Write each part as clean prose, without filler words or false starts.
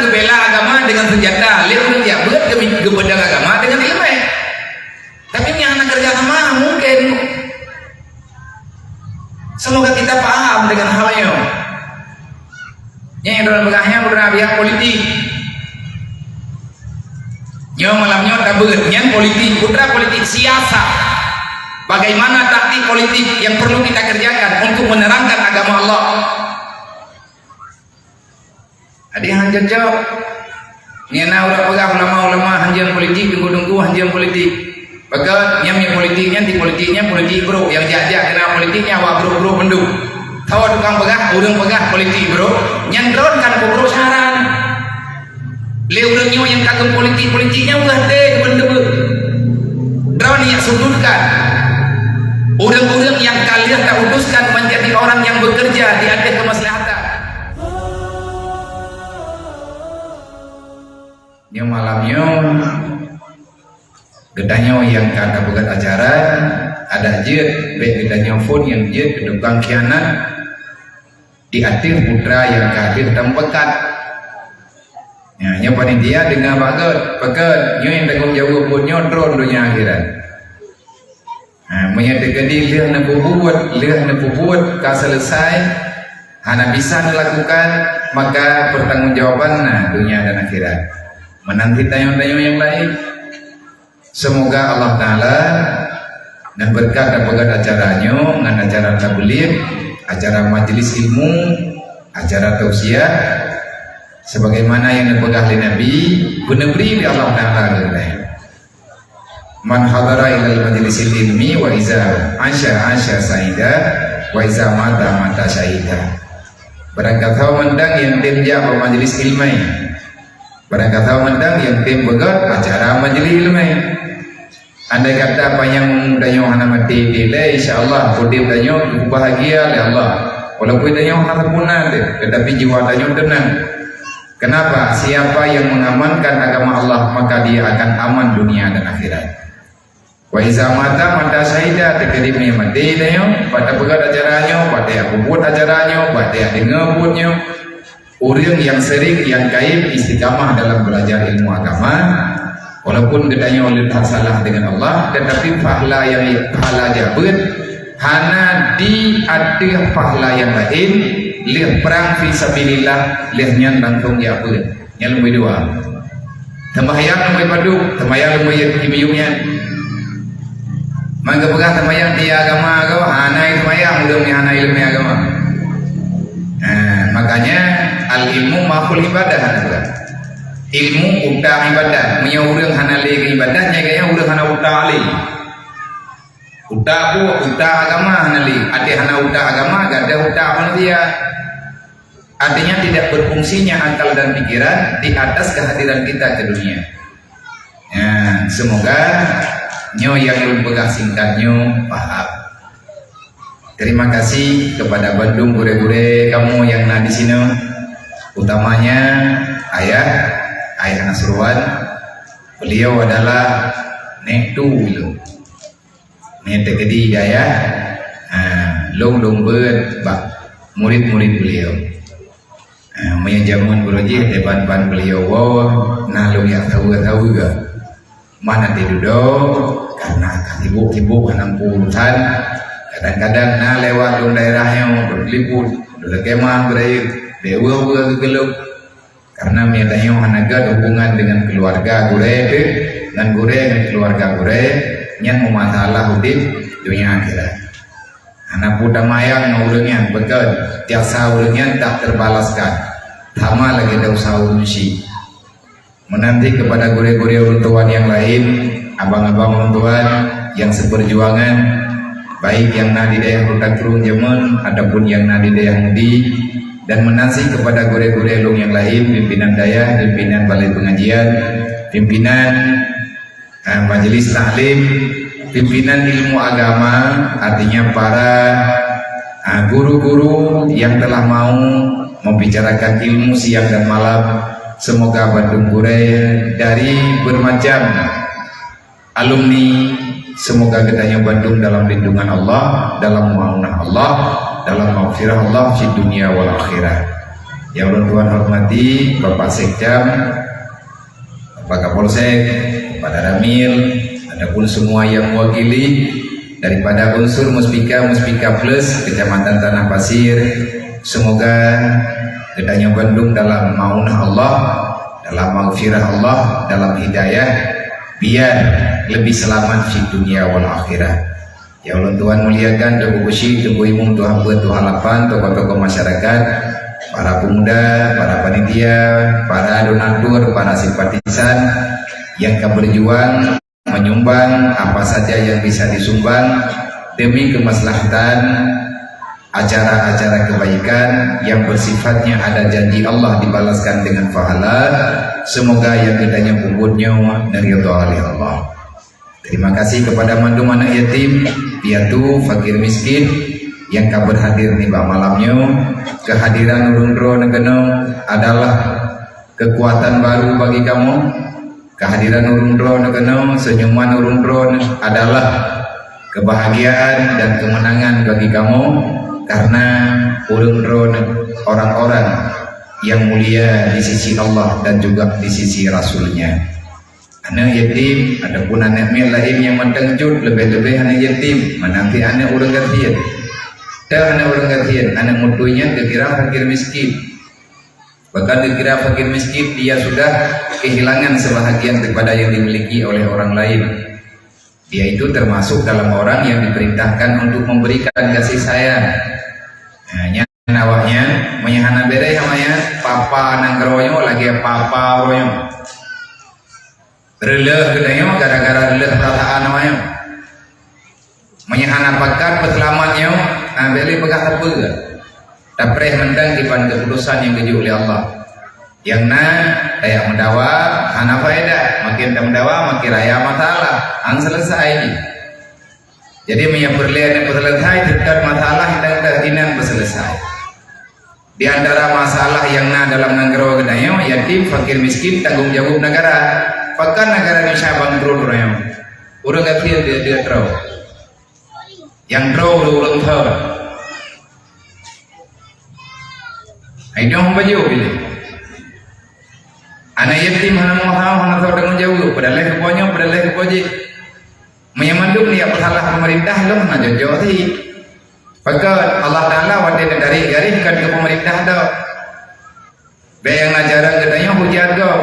gebela agama dengan senjata, lihat udah ya buat gebedang agama dengan ilmu. Tapi yang anak kerja sama mungkin. Semoga kita paham dengan halnya. Yang dalam begahnya udah biar politik. Nyo malamnya tabut, yang politik, putra politik siasa. Bagaimana taktik politik yang perlu kita kerjakan untuk menerangkan agama Allah. Ada yang hanjam jawab. Nyana udah pegang ulama-ulama hanjam politik, tunggu-tunggu hanjam politik. Bagat yang politiknya di politiknya politik bro, yang jajak kena politiknya wah bro penduk. Tahu tukang pegah, urang pegah politik bro. Yang drone kan bro saran. Leurangnya yang kagum politiknya udah deh benda. Drone yang sudutkan. Urang-urang yang kalian tak utuskan menjadi orang yang bekerja di atas kemaslahatan. Yang malamnya gedanya yang kata buat acara ada jet baik gedanya phone yang jet kedukang kianat diatir putra yang kadir dan pekat ya nya panitia dengan pekat nyo yang tanggung jawab punya drone dunia akhirat menyatakan dia nak buat ka selesai hana bisa dilakukan maka pertanggungjawaban dunia dan akhirat menanti tanya-tanya yang lain. Semoga Allah Ta'ala dan berkat dan berkat acaranya dengan acara tabligh, acara majelis ilmu, acara tausiah sebagaimana yang dipegang oleh Nabi benebri di Allah Ta'ala. Man hadara ilal majlisil ilmi wa iza asya saida wa iza mata syahida. Barang kata mendang yang temja majelis ilmu, barang kata mendang yang tem begat acara majelis ilmu. Andai kata apa yang danyo hana mati dile insyaallah kodip danyo bahagia oleh Allah. Walaupun danyo hana punah tetapi jiwa danyo tenang. Kenapa? Siapa yang mengamankan agama Allah maka dia akan aman dunia dan akhirat. Wa iza mata syahida tekerime mati danyo pada begat acaranya, pada aku buat acaranya, pada dengebutnya. Orang yang sering yang gaib istiqamah dalam belajar ilmu agama walaupun gedanya oleh salah dengan Allah tetapi pahala jabut hana di ada pahala yang lain leh perang fi sabilillah leh nyan langsung jabut yang lebih dua tembayang lebih padu tembayang lebih ibiyungnya mangga pegang tembayang di agama hana tembayang udah hana ilmu agama makanya al ilmu maful ibadah ilmu utang ibadah punya urang hana le ibadah nyaganya urang hana utang ali utang agama hana le ade hana utang agama gak ada utang manusia artinya tidak berfungsinya akal dan pikiran di atas kehadiran kita ke dunia ya, semoga nyo yang belum pegang singkatnya paham. Terima kasih kepada Bandung gure-gure kamu yang di sini utamanya ayah Nasruan. Beliau adalah nektu gitu. Nete kedi daya. Long ber murid-murid beliau. Menjamun beroji depan beliau nalung yang tahu juga. Mana tidudo karena sibuk-sibuk anak urusan. Kadang-kadang lewat daerah yang berliput, kemah berair, dewa gelap. Karena misalnya hanaga hubungan dengan keluarga gure dan gure dengan keluarga gure yang memasalah udip dunia akhirat. Anak budak mayang urangnya betul, jasa urangnya tak terbalaskan. Sama lagi ada usaha urusi. Menanti kepada gure-gure uruntuan yang lain, abang-abang uruntuan yang seperjuangan. Baik yang di daerah Hutan Turun Jemen adapun yang di daerah Mudi dan menansi kepada gure-gure long yang lain pimpinan daya, pimpinan balai pengajian, pimpinan majelis taklim, pimpinan ilmu agama artinya para guru-guru yang telah mau membicarakan ilmu siang dan malam. Semoga Bandung Gure dari bermacam alumni semoga gedanya Bandung dalam lindungan Allah, dalam ma'unah Allah, dalam maghfirah Allah di dunia wal akhirat. Yang Tuhan hormati Bapak Sekjam, Bapak Kapolsek, Bapak Ramil, adapun semua yang mewakili daripada unsur Muspika Plus Kecamatan Tanah Pasir. Semoga gedanya Bandung dalam maunah Allah, dalam maghfirah Allah, dalam hidayah, biar lebih selamat di dunia wal akhirah. Ya Allah Tuhan muliakan Tuhan Busi, Tuhan Imum, Tuhan Buat, Tuhan Lapan, tokoh-tokoh masyarakat, para pemuda, para panitia, para donatur, para simpatisan yang akan berjuang menyumbang apa saja yang bisa disumbang demi kemaslahatan acara-acara kebaikan yang bersifatnya ada janji Allah dibalaskan dengan pahala. Semoga yang gedanya puputnya dari Allah. Terima kasih kepada mandum anak yatim, piatu, fakir miskin yang kabar hadir nih Pak malamnya. Kehadiran Urundro Negeno adalah kekuatan baru bagi kamu. Kehadiran Urundro Negeno, senyuman Urundro adalah kebahagiaan dan kemenangan bagi kamu, karena Urundro orang-orang yang mulia di sisi Allah dan juga di sisi Rasulnya. Anak yatim, adapun anak lain yang mentenjut lebih-lebih anak yatim, menanti anak orang gantian. Dan anak orang gantian, anak mutunya dikira fakir miskin. Bahkan dikira fakir miskin, dia sudah kehilangan sebahagian daripada yang dimiliki oleh orang lain. Dia itu termasuk dalam orang yang diperintahkan untuk memberikan kasih sayang. Hanya nawaknya menyahana bere namanya papa nangkroyo lagi papa royo. Releh gedanya gara-gara releh perasaan namanya. Menyahana pakat peselamatnya beli pegang apa ke? Dapreh mendang dipan keputusan yang diju oleh Allah. Yang kayak mendawa hana faedah, makin mendawa makin raya masalah, selesai ini. Jadi menyebutkan selesai dekat masalah dan keinginan berselesai. Di antara masalah yang dalam negara gedanya yatim, fakir miskin, tanggung jawab negara. Bahkan negara Indonesia bangkrut orang. Urang kafir dia terau. Yang terau urang tahu. Ayo baju pilih. Anak yatim hana mau tahu hana tahu tanggung jawab. Padahal kepoji. Menyamandung dia salah pemerintah loh nak jauh sih. Maka Allah Taala wadai dari kan ke pemerintah dah. Bayang ajaran katanya hujat kau.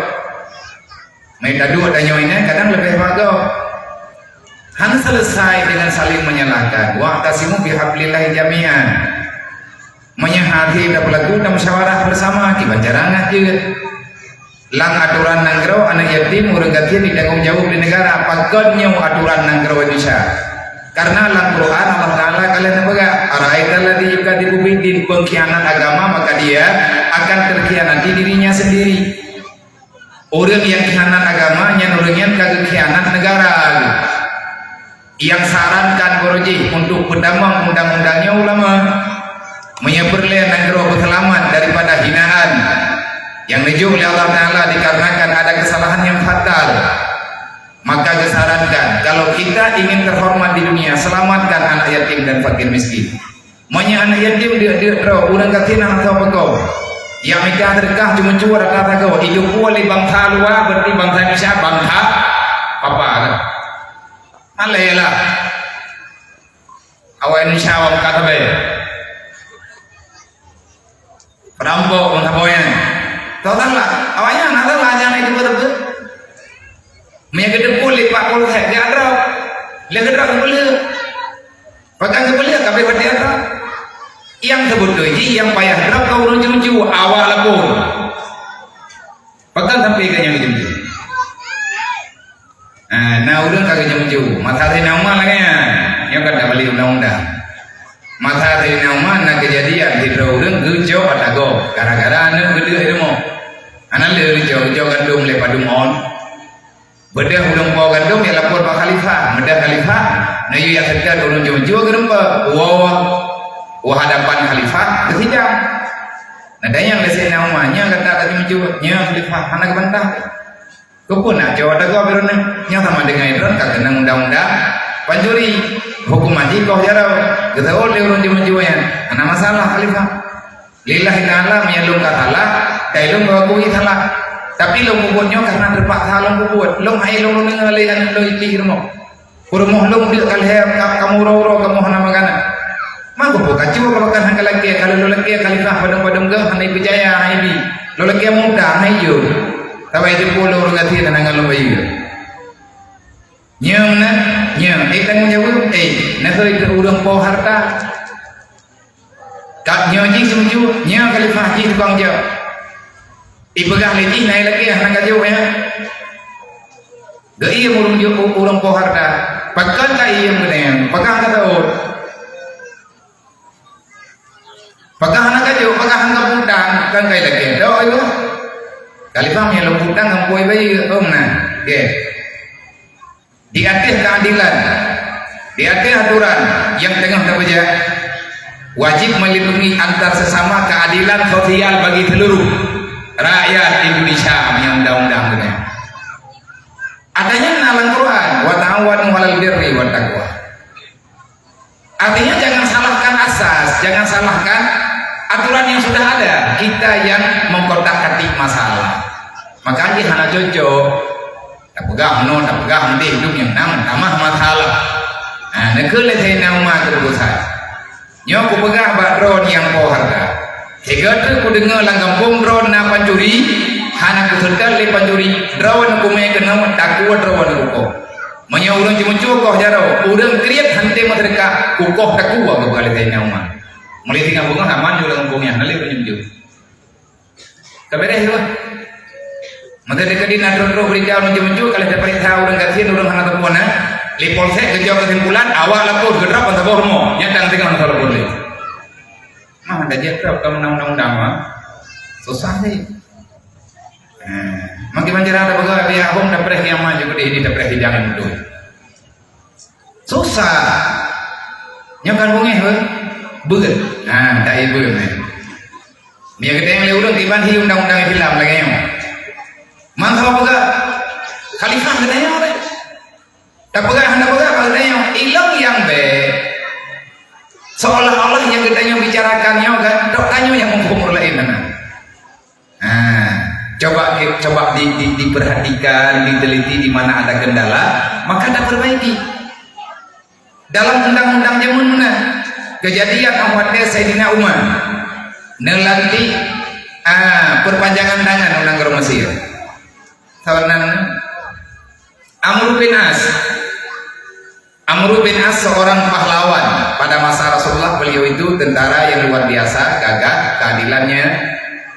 Mereka dua tanya ini kadang lebih bagus. Han selesai dengan saling menyalahkan. Wa'tasimu bihablillahi jami'an. Menyahati dan berlaku dan musyawarah bersama kiban jarang juga. Lang aturan nanggro anak yatim urang gantian ditanggung jawab di negara. Pakatnya aturan nanggro Indonesia. Karena dalam Quran Allah Taala kalian apa? Ara'aitalladzi yukadzibu bid-din, pengkhianat agama, maka dia akan terkhianati dirinya sendiri. Orang yang khianat agamanya, orang kagak khianat negara. Yang sarankan Goroji untuk pendamang undang-undangnya ulama menyebutkan negara selamat daripada hinaan yang dijual oleh Allah Taala dikarenakan ada kesalahan yang fatal. Maka disarankan kalau kita ingin terhormat di dunia, selamatkan anak yatim dan fakir miskin. Manya anak yatim dia orang katina atau apa kau? Yang mereka terkah cuma cuar kata kau hidup boleh bangsa luar berarti bangsa Indonesia bangsa apa kan? Alaylah. Awak Indonesia awak kata baik. Perampok bangsa boyan. Tahu tak lah? Awaknya nak tahu lah jangan itu betul. Mereka depul lipat puluh saya dia ada. Lihat ada kembali. Pakai kembali kabeh berarti ada. Yang sebut ini yang payah drop kau runcu-runcu awal lapor. Pakai sampai ke yang runcu. Nah udah kagak runcu. Masalah nama lagi yang kan balik undang-undang. Masalah nama nak kejadian di orang gejo pada go. Gara-gara anak gede itu mau. Anak le gejo gandum le padum on. Bedah ulung bawa gandum yang lapor Pak Khalifah. Bedah Khalifah. Nah yang sedar ulung jauh-jauh gerempa. Wah hadapan Khalifah ketiga. Nah dan yang lesai namanya kata tadi menjualnya Khalifah anak kebantah. Kepun nak jawab ada kau berona. Yang sama dengan itu kagak kena undang-undang pancuri hukum mati kau jarau. Kita oleh ulung menjualnya. Anak masalah Khalifah. lillahi ta'ala menyalung katalah kailung bagui thalah tapi long bubutnya karena terpaksa long bubut long hai long ngalian lo itirmo kurmo long dia kalhe kamu ro kamu hana magana mangko buka jiwa kalau kan lagi kalau lo lagi khalifah padang-padang ke hanai bijaya hai bi lo lagi muda hai yo tawai itu puluh orang gati dan angan lo bayu nyam na nyam tanggung jawab na hơi ke urang po harta kat nyo ji sumju nya khalifah ji tukang jo ibegah lagi naik lagi hana gajo ya gai murung jo urang po harta pakan ta iya menen pakan ta taut pakan hana gajo pakan hana putang kan kai lagi do ayo khalifah nya lo putang ngampoi bayi na ge di atas keadilan di atas aturan yang tengah terbaca wajib melindungi antar sesama keadilan sosial bagi seluruh rakyat Indonesia yang undang-undang ini. Adanya dalam Quran, wa ta'awanu 'alal birri wat taqwa. Artinya jangan salahkan asas, jangan salahkan aturan yang sudah ada. Kita yang mengkotak-katik masalah. Makanya hana cocok. Tak pegang no, tak pegang nanti hidup yang tambah masalah. Nah, nekele saya nama kerusakan. Nyo ku pegah bak drone yang po harga. Hegate ku dengar lang kampung drone na pancuri, hana ku sedal le pancuri. Drone ku me kena tak ku drone ku ko. Manya urang cimucu ko jaro, urang kriat hante matreka ku ko tak ku ba balik ai nama. Mulai tinggal bunga aman jo lang kampungnya nale penyu. Kabere hiwa. Mata dekat di nadro berita urang cimucu kalau dapat tahu urang kasih urang hana tepona. Li polsek kerja kesimpulan awak lapor gerak antara hormo nyatang tengah antara boleh mah ada jatuh ke undang-undang susah sih makin manjara ada baga dia hom dah yang maju ke ini dah jangan itu susah nyokan bungeh beut tak ibu dia kita yang leudang tiban hi undang-undang film lagi yang mangsa baga khalifah katanya apa tak pegang hendak pegang katanya ilang yang be seolah-olah yang katanya bicarakannya kan dok tanya yang menghukum lain coba diperhatikan diteliti di mana ada kendala maka tak perbaiki dalam undang-undang zaman kejadian awalnya Sayyidina Umar nelanti perpanjangan tangan undang Mesir tahunan Amr bin As seorang pahlawan pada masa Rasulullah. Beliau itu tentara yang luar biasa, gagah, keadilannya,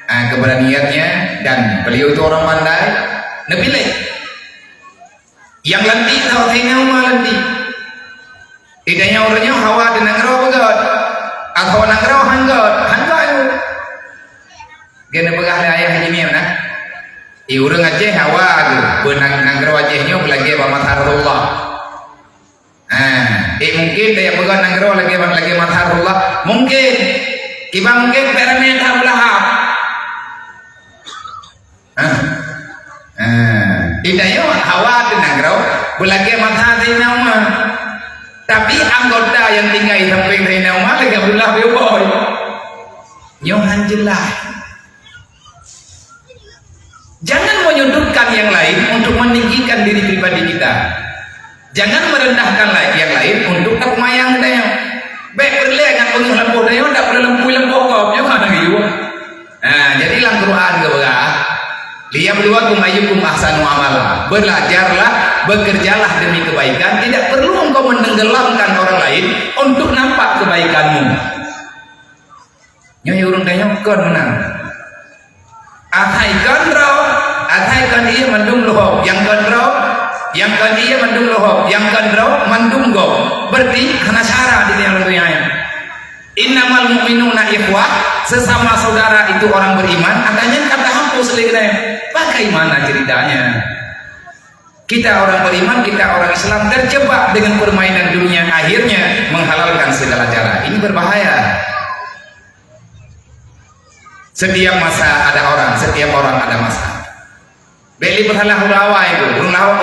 keberaniannya, dan beliau itu orang pandai. Nepilih yang lanti tahunya umah lanti idanya orangnya hawa dan nanggro begot atau nanggro hanggot itu gini begah ayah haji miam nah urang Aceh hawa benang nanggro Acehnya belagi Bamat Harullah mungkin daya pegang nanggro lagi matharullah mungkin kiba mungkin permen belahap idanya hawa dan nanggro belagi matharina umah tapi anggota yang tinggal di samping rina umah lagi Abdullah Bioboy nyohan jelas jangan menyudutkan yang lain untuk meninggikan diri pribadi kita. Jangan merendahkan yang lain untuk tak mayang dia. Baik perle dengan penguh lembuh dia tak perlu lembuh kau. Jangan ada gitu. Jadi dalam Quran ke begah. Liyabluwakum ayyukum ahsanu amala. Belajarlah, bekerjalah demi kebaikan. Tidak perlu engkau menenggelamkan orang lain untuk nampak kebaikanmu. Nyoy urang tanya kon menang. Athaikan dia mendung lohok yang kontrol yang kan dia mandung lohok yang kan draw mandung go berarti hana syara di yang lebih ayat innamal mu'minuna ikhwah sesama saudara itu orang beriman adanya kata hapus lagi bagaimana ceritanya kita orang beriman kita orang Islam terjebak dengan permainan dunia akhirnya menghalalkan segala cara ini berbahaya setiap setiap orang ada masa beli berhalah urawai itu,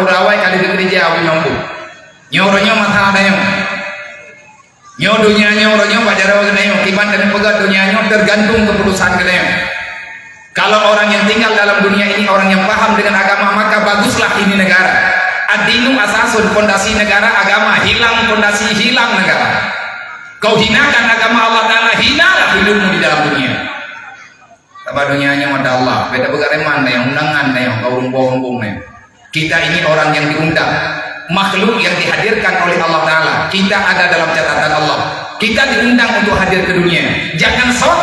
urawai kali di gereja awi mampu. Nyoronya masa ada yang Nyo dunianya orangnya pada orang kenanya, kiban dan pegat dunianya tergantung keputusan kenanya. Kalau orang yang tinggal dalam dunia ini orang yang paham dengan agama, maka baguslah ini negara. Ad-dinu asasun, fondasi negara agama, hilang fondasi hilang negara. Kau hinakan agama Allah Ta'ala, hinalah hidupmu di dalam dunia. Apa dunianya mata Allah, beda bagaimana yang undangan yang kau rumpung-rumpung. Kita ini orang yang diundang, makhluk yang dihadirkan oleh Allah Ta'ala. Kita ada dalam catatan Allah, kita diundang untuk hadir ke dunia. Jangan sok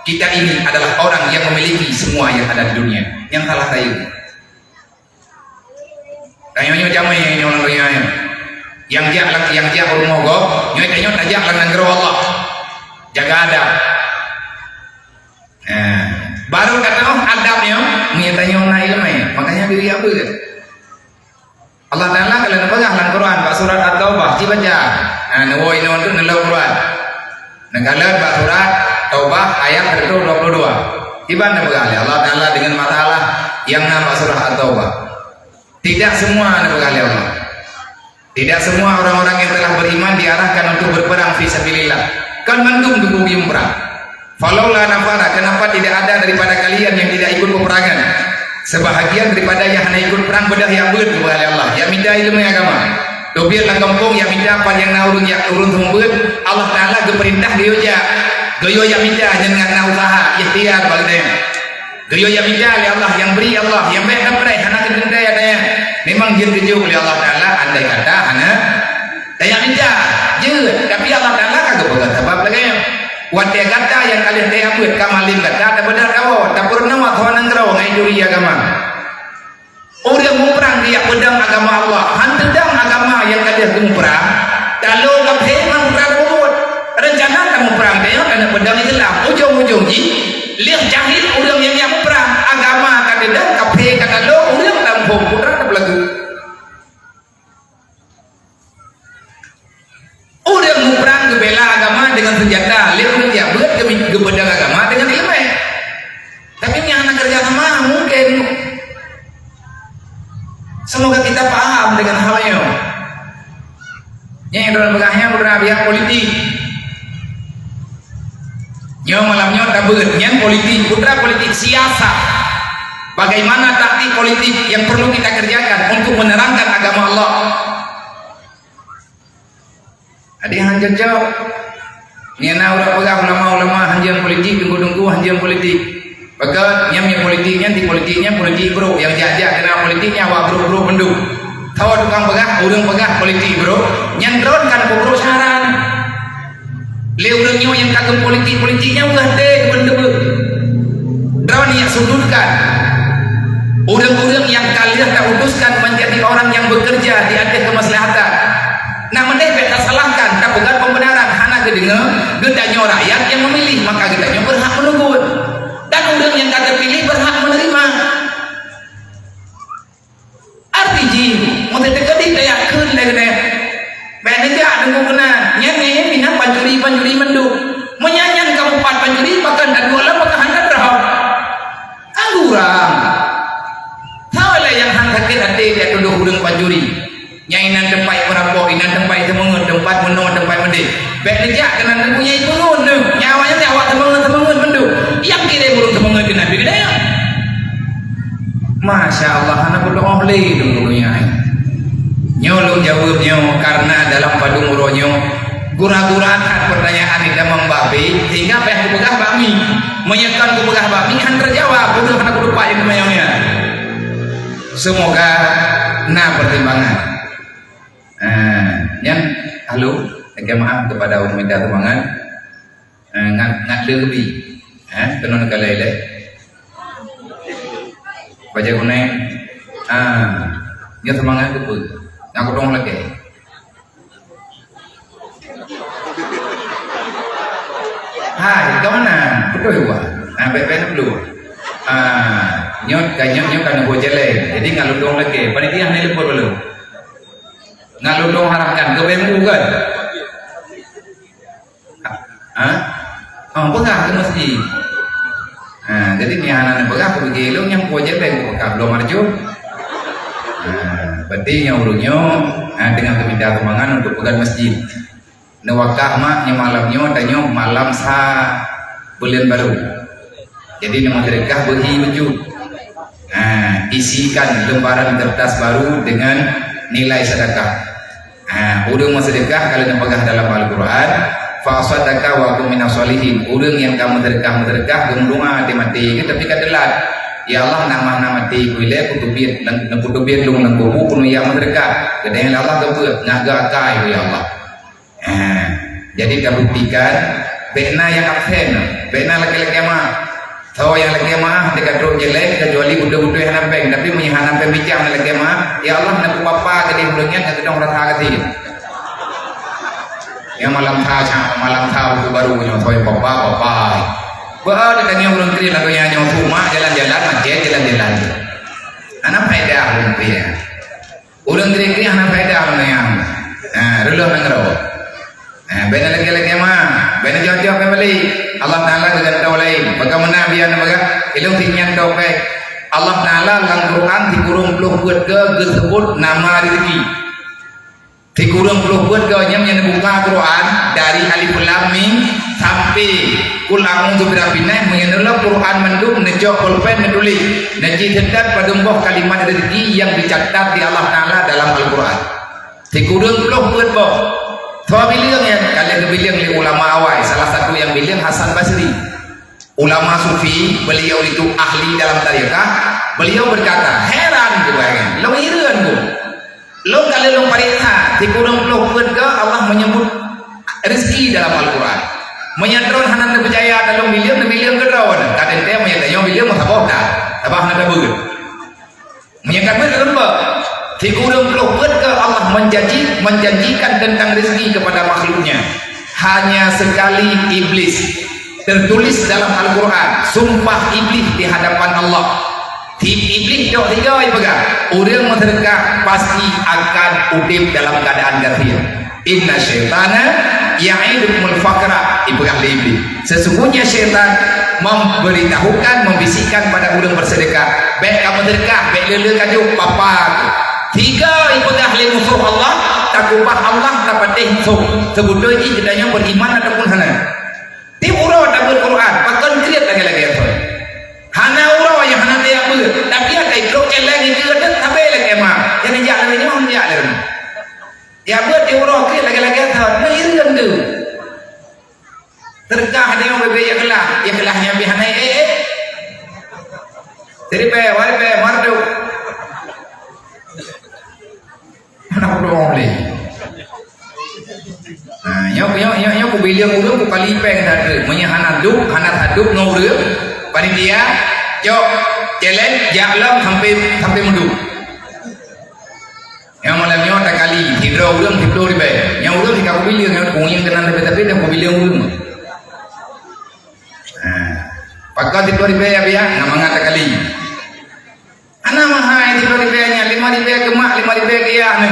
kita ini adalah orang yang memiliki semua yang ada di dunia. Yang salah tayu kayaknya jamai ini orang dunia yang dia orang mogok nyoy tajak lang negara Allah jaga adab. Baru kata adabnya menyatanya orang ilmu, makanya diri apa kan Allah Ta'ala kalau pegang dalam Quran Pak surat At-Taubah dibaca nawo ini untuk nalau Quran nagalan Pak surat Taubah ayat 22 tiba-tiba pegang Allah Ta'ala dengan masalah yang nama surah At-Taubah. Tidak semua pegang Allah, tidak semua orang-orang yang telah beriman diarahkan untuk berperang fi sabilillah. Kan mendung dukung perang. Falaula nafara, kenapa tidak ada daripada kalian yang tidak ikut peperangan? Sebahagian daripada yang hanya ikut perang bedah yang beut kepada Allah. Yang minta ilmu agama. Dobiarlah kampung yang minta apa yang naurun yang urun beut. Allah Taala keperintah dia aja. Goyo yang minta jangan usaha ikhtiar bagainya. Goyo yang minta oleh Allah yang beri Allah yang baik dan berai hana kedendai adanya. Memang jin keju oleh Allah Taala andai kata hana daya minta je tapi Allah Taala kagak begat apa bagainya. Wadah kata yang kalian dia buat kamalim kata ada benar kau tak pernah waktu nanggrau ngai juri agama. Orang memperang dia pedang agama Allah, hantedang agama yang kalian memperang. Kalau kapten memperang buat rencana kamu perang dia karena pedang Islam ujung-ujung ji lihat jahil orang yang memperang agama kalian kapten kata lo orang tampung putra tak lagu. Orang memperang bela agama dengan senjata, lihat dia buat ke pedang agama dengan ilmu. Tapi yang anak kerja sama mungkin. Semoga kita paham dengan halnya. Yang dalam begahnya udah biar politik. Yang malamnya tabur, yang politik, putra politik siasat. Bagaimana taktik politik yang perlu kita kerjakan untuk menerangkan agama Allah. Ada yang hanjang jawab. Nyana udah pegang ulama-ulama hanjang politik, tunggu-tunggu hanjang politik. Bagat yang politiknya di politiknya politik bro, yang jajak kena politiknya wah bro penduk. Tahu tukang pegah, urang pegah politik bro. Nyandron kan bro saran. Le urangnya yang kagum politiknya ulah deh penduk. Drone yang sudutkan. Urang-urang yang kalian tak utuskan menjadi orang yang bekerja di atas kemaslahatan. Nah mendepet tak salahkan, tak bukan pembenaran. Hana kedengar, gedanya rakyat yang memilih, maka gedanya berhak menunggu. Dan orang yang kata pilih berhak menerima. Arti ji, mau terkait daya kun lagi deh. Benerja nunggu kena, nyanyi minat panjuri menduk. Menyanyian kabupaten panjuri bahkan dan dua lama kehantar berhak. Angurang. Tahu lah yang hantar kita dia duduk urang panjuri. Nyainan tempat merampok, inan tempat temengun, tempat menong, tempat mendek. Benerja kena punya pengun tu, nyawanya dia awak temengun menduk. Yang kira burung temengun kena beda ya. Masya Allah, anak berdoa oleh dulunya. Nyolong jawabnya karena dalam padu muronyo gura-guraan pertanyaan itu membabi sehingga apa yang kupegah bakmi menyekan kupegah bakmi han terjawab udah kena lupa yang namanya. Semoga pertimbangan. Yang halo, maaf kepada orang minta tumbangan ngat lebih penon kalai baca kunai dia tumbangan tu pun aku dong lagi hai kau mana betul ya baik-baik dulu nyot kan bocel jadi ngalu dong lagi panitia ni lepor belum ngalu dong harapkan ke bemu kan pegah ke masjid. Jadi ni anak pegah ke begilung yang pojok yang pegah belum arju. Berarti yang urungnya dengan kemintaan tumbangan untuk pegang masjid. Nawakah maknya malamnya tanya malam bulan baru. Jadi nama sedekah bagi baju. Isikan lembaran kertas baru dengan nilai sedekah. Urang mau sedekah kalau dipegah dalam Al-Quran, fa sadaka wa kum minas solihin. Urang yang kamu sedekah gumlunga mati tapi kadelat. Ya Allah nama mati kuile kutubit dan kutubit lung nang buku pun yang sedekah. Kedai Allah kebeut ngaga kai ya Allah. Jadi terbuktikan bena yang absen, bena laki-laki mah. Tahu yang laki mah dekat roh jelek kecuali budak-budak yang nampeng, tapi menyahan nampeng bicara laki mah. Ya Allah nak apa ke dia bulangnya ke kedong rata ke dia. Yang malam tha baru punya toy papa. Bah datangnya orang kiri lalu yang nyawa rumah jalan-jalan macet jalan-jalan. Anak faedah orang kiri. Orang kiri anak faedah orang yang. Ruluh mengerok. Bena lagi-lagi mah, bena jauh-jauh kembali. Allah Taala dengan tahu lain. Bagaimana biar naga ilmu tinggian topek. Allah Taala dalam Quran dikurung puluh buat ke disebut nama rezeki. Dikurung puluh buat ke yang buka Quran dari alif lam mim sampai kul a'udzu birabbin mengenal Quran mendung nejok pulpen menulis. Naji hendak padumboh kalimat rezeki yang dicatat di Allah Taala dalam Al-Quran. Dikurung puluh buat boh. Tua bilang ya, kalian bilang oleh ulama awal, salah satu yang bilang Hasan Basri, ulama sufi, beliau itu ahli dalam tariqah. Beliau berkata, heran gue bayangin, lo iran gue, lo kalau lo pariksa, dikurang puluh ke Allah menyebut rezeki dalam Al-Quran. Menyantron hanan percaya dalam milion ke rawan, kadang dia menyatakan milion masa boh dah, tabah nak begitu. Menyatakan apa? Dikurung puluh ke Allah menjanjikan tentang rezeki kepada makhluknya. Hanya sekali iblis tertulis dalam Al-Quran, sumpah iblis di hadapan Allah. Iblis dok tiga pegang. Orang menterka pasti akan udip dalam keadaan kafir. Inna syaitana ya'idukumul faqra. Ipegang iblis. Sesungguhnya syaitan memberitahukan, membisikkan pada orang bersedekah. Baik kamu sedekah, baik lele kajuk papa. Tiga ibadah li musuh Allah, takubah Allah dapat musuh. Sebutnya ini jedanya beriman ataupun hana. Tim urau tak berquran, pakai kriat lagi apa? Hana urau yang hana dia ber, tapi ada ikut lagi dia dan tapi lagi emang. Yang jalan ini mau jalan. Ya ber di urau kriat lagi apa? Merian tu. Terkah ada yang berbeza yang kelahnya bihana Jadi mardu. Anak doang ni. Yang aku bilang urang aku kali peng dah tu. Menyahan haduk ngurang. Panitia, jok, challenge, jalan sampai menduk. Yang malamnya tak kali hidro ribe. Yang urang kita aku bilang yang kuyang kena tapi dah aku bilang urang. Pakai hidro ribe ya biar nama ngata kali. Anak mahal hidro ribe nya 5 ribe ke mak 5 ribe ke ya ni.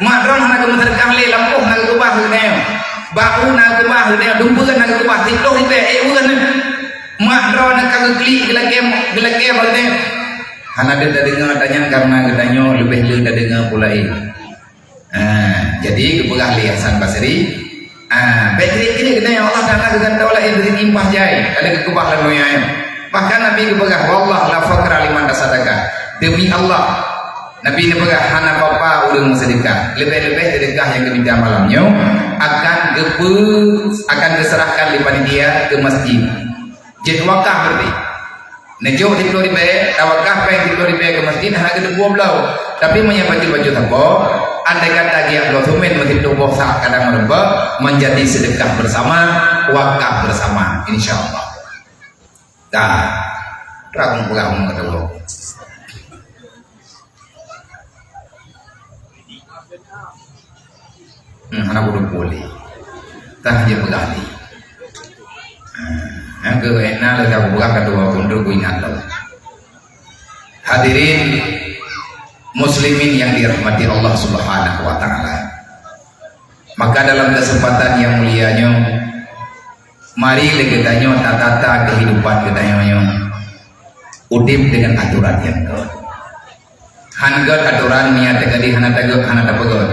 Mak drone nak ke terkah le lampuh nak ke bah ni. Bau nak ke bah ni dumpu nak ke bah hidro ribe bukan ni. Mak drone nak ke klik gelake ni. Anak dia dah dengar tanya karena katanya lebih le dah dengar pula jadi keperah li Hasan Basri. Baik kini kita yang Allah Taala dengan tahu lah yang bertimpah jai ada kekubah lalu yang bahkan Nabi keperah wallah la faqra liman tasadaka. Demi Allah Nabi keperah hana apa urang sedekah lebih-lebih sedekah yang keminta malamnya akan diserahkan di panitia ke masjid. Jadi wakaf berarti Nejo di Pulau Ribe, tawakah peng di Pulau Ribe ke masjid hanya ke 20 belau. Tapi baju tako, andai kata dia Allah tumen masjid tubuh sah kadang merubah menjadi sedekah bersama, wakaf bersama, insyaallah. Dah, terang pulang ke dulu. Anak bodoh boleh, tak dia berganti. Yang keenak lagi aku buka kedua punduk ingat lo. Hadirin muslimin yang dirahmati Allah Subhanahu wa taala. Maka dalam kesempatan yang mulianya mari kita tata kehidupan kita udip dengan aturan yang good. Hanggat aturan niat tadi hana pegot.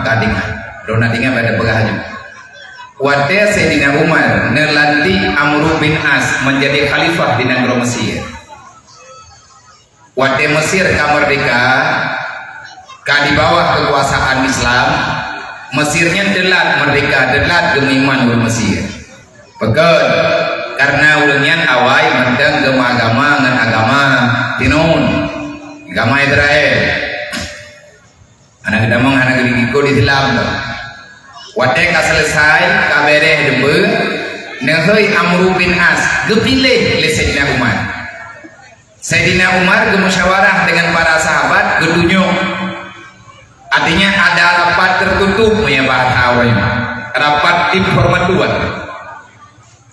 Kadingan Dona tinggal pada pegahnya. Wate Sayyidina Umar nelanti Amr bin As menjadi khalifah di negara Mesir. Wate Mesir kamerdeka di bawah kekuasaan Islam. Mesirnya delat merdeka, delat gemiman ur Mesir. Pegat karena ulunnya awai menteng gema agama ngan agama tinun agama Israel. Anak damang anak giko di Islam. Wate ka selesai kabereh dembe nehoi Amr bin As gepilih le Sayyidina Umar. Sayyidina Umar gemusyawarah dengan para sahabat gedunyuk. Artinya ada rapat tertutup punya bahasa awalnya, rapat tim hormat dua.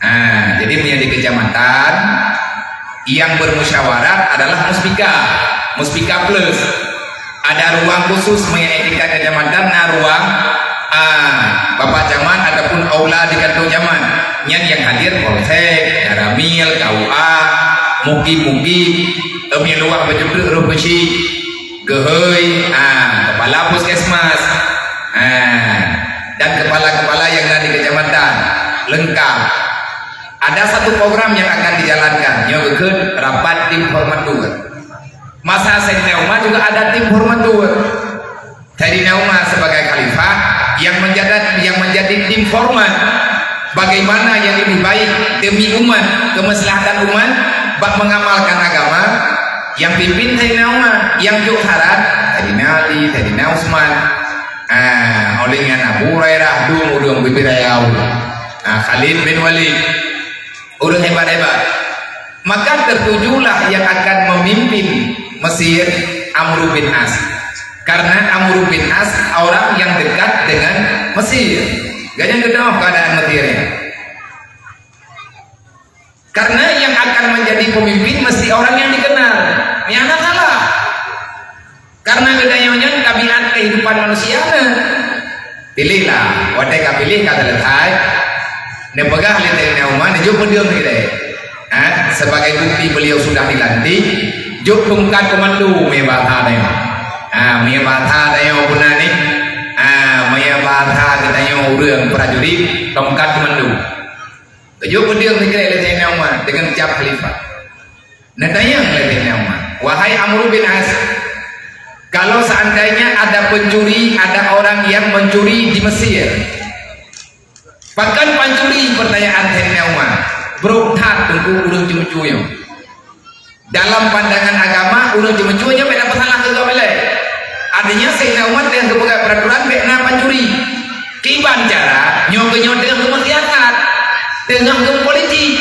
Nah, jadi punya di kecamatan yang bermusyawarah adalah muspika plus. Ada ruang khusus mengenai tingkat kecamatan, nah ruang bapak camat ataupun aula di kantor camat. Yang hadir polsek, daramil, KUA, muki, luar bejuduk roh besi. Gehoi, kepala puskesmas, dan kepala-kepala yang ada di kecamatan lengkap. Ada satu program yang akan dijalankan, yaitu rapat tim hormat dua. Masa Sayyidina Umar juga ada tim hormat dua. Sayyidina Umar sebagai khalifah yang menjadi tim hormat. Bagaimana yang lebih baik demi umat, kemaslahatan umat, bak mengamalkan agama. Yang pimpin Sayyidina Umar, yang juk harat Sayyidina Ali, Sayyidina Utsman, olehnya Abu Hurairah udung bibirayau, Khalid bin Walid, udung hebat-hebat. Maka tertujulah yang akan memimpin Mesir Amr bin As, karena Amr bin As orang yang dekat dengan Mesir. Gajah gedong keadaan Mesirnya. Karena yang akan menjadi pemimpin mesti orang yang dikenal. Yang anak salah. Karena gedayanya tabiat kehidupan manusia. Pilihlah, wadai pilih kata letai. Nepegah Sayyidina Umar, juk pendiam kita. Sebagai bukti beliau sudah dilantik, juk tungkat komando mebatha dayo. Mebatha dayo punani. Mebatha kita urang prajurit tongkat komando. Tujuh pendiam dikira oleh Sayyidina Umar dengan cap khalifah. Nadanya oleh Sayyidina Umar, wahai Amr bin As, kalau seandainya ada pencuri, ada orang yang mencuri di Mesir, bahkan pencuri pertanyaan Sayyidina Umar, berutat tunggu urung cumucuyo. Dalam pandangan agama, urung cumucuyo beda masalah ke boleh. Artinya Sayyidina Umar dengan kepegang peraturan beda pencuri. Kiban cara nyok dengan kemaksiatan. Dengan politik,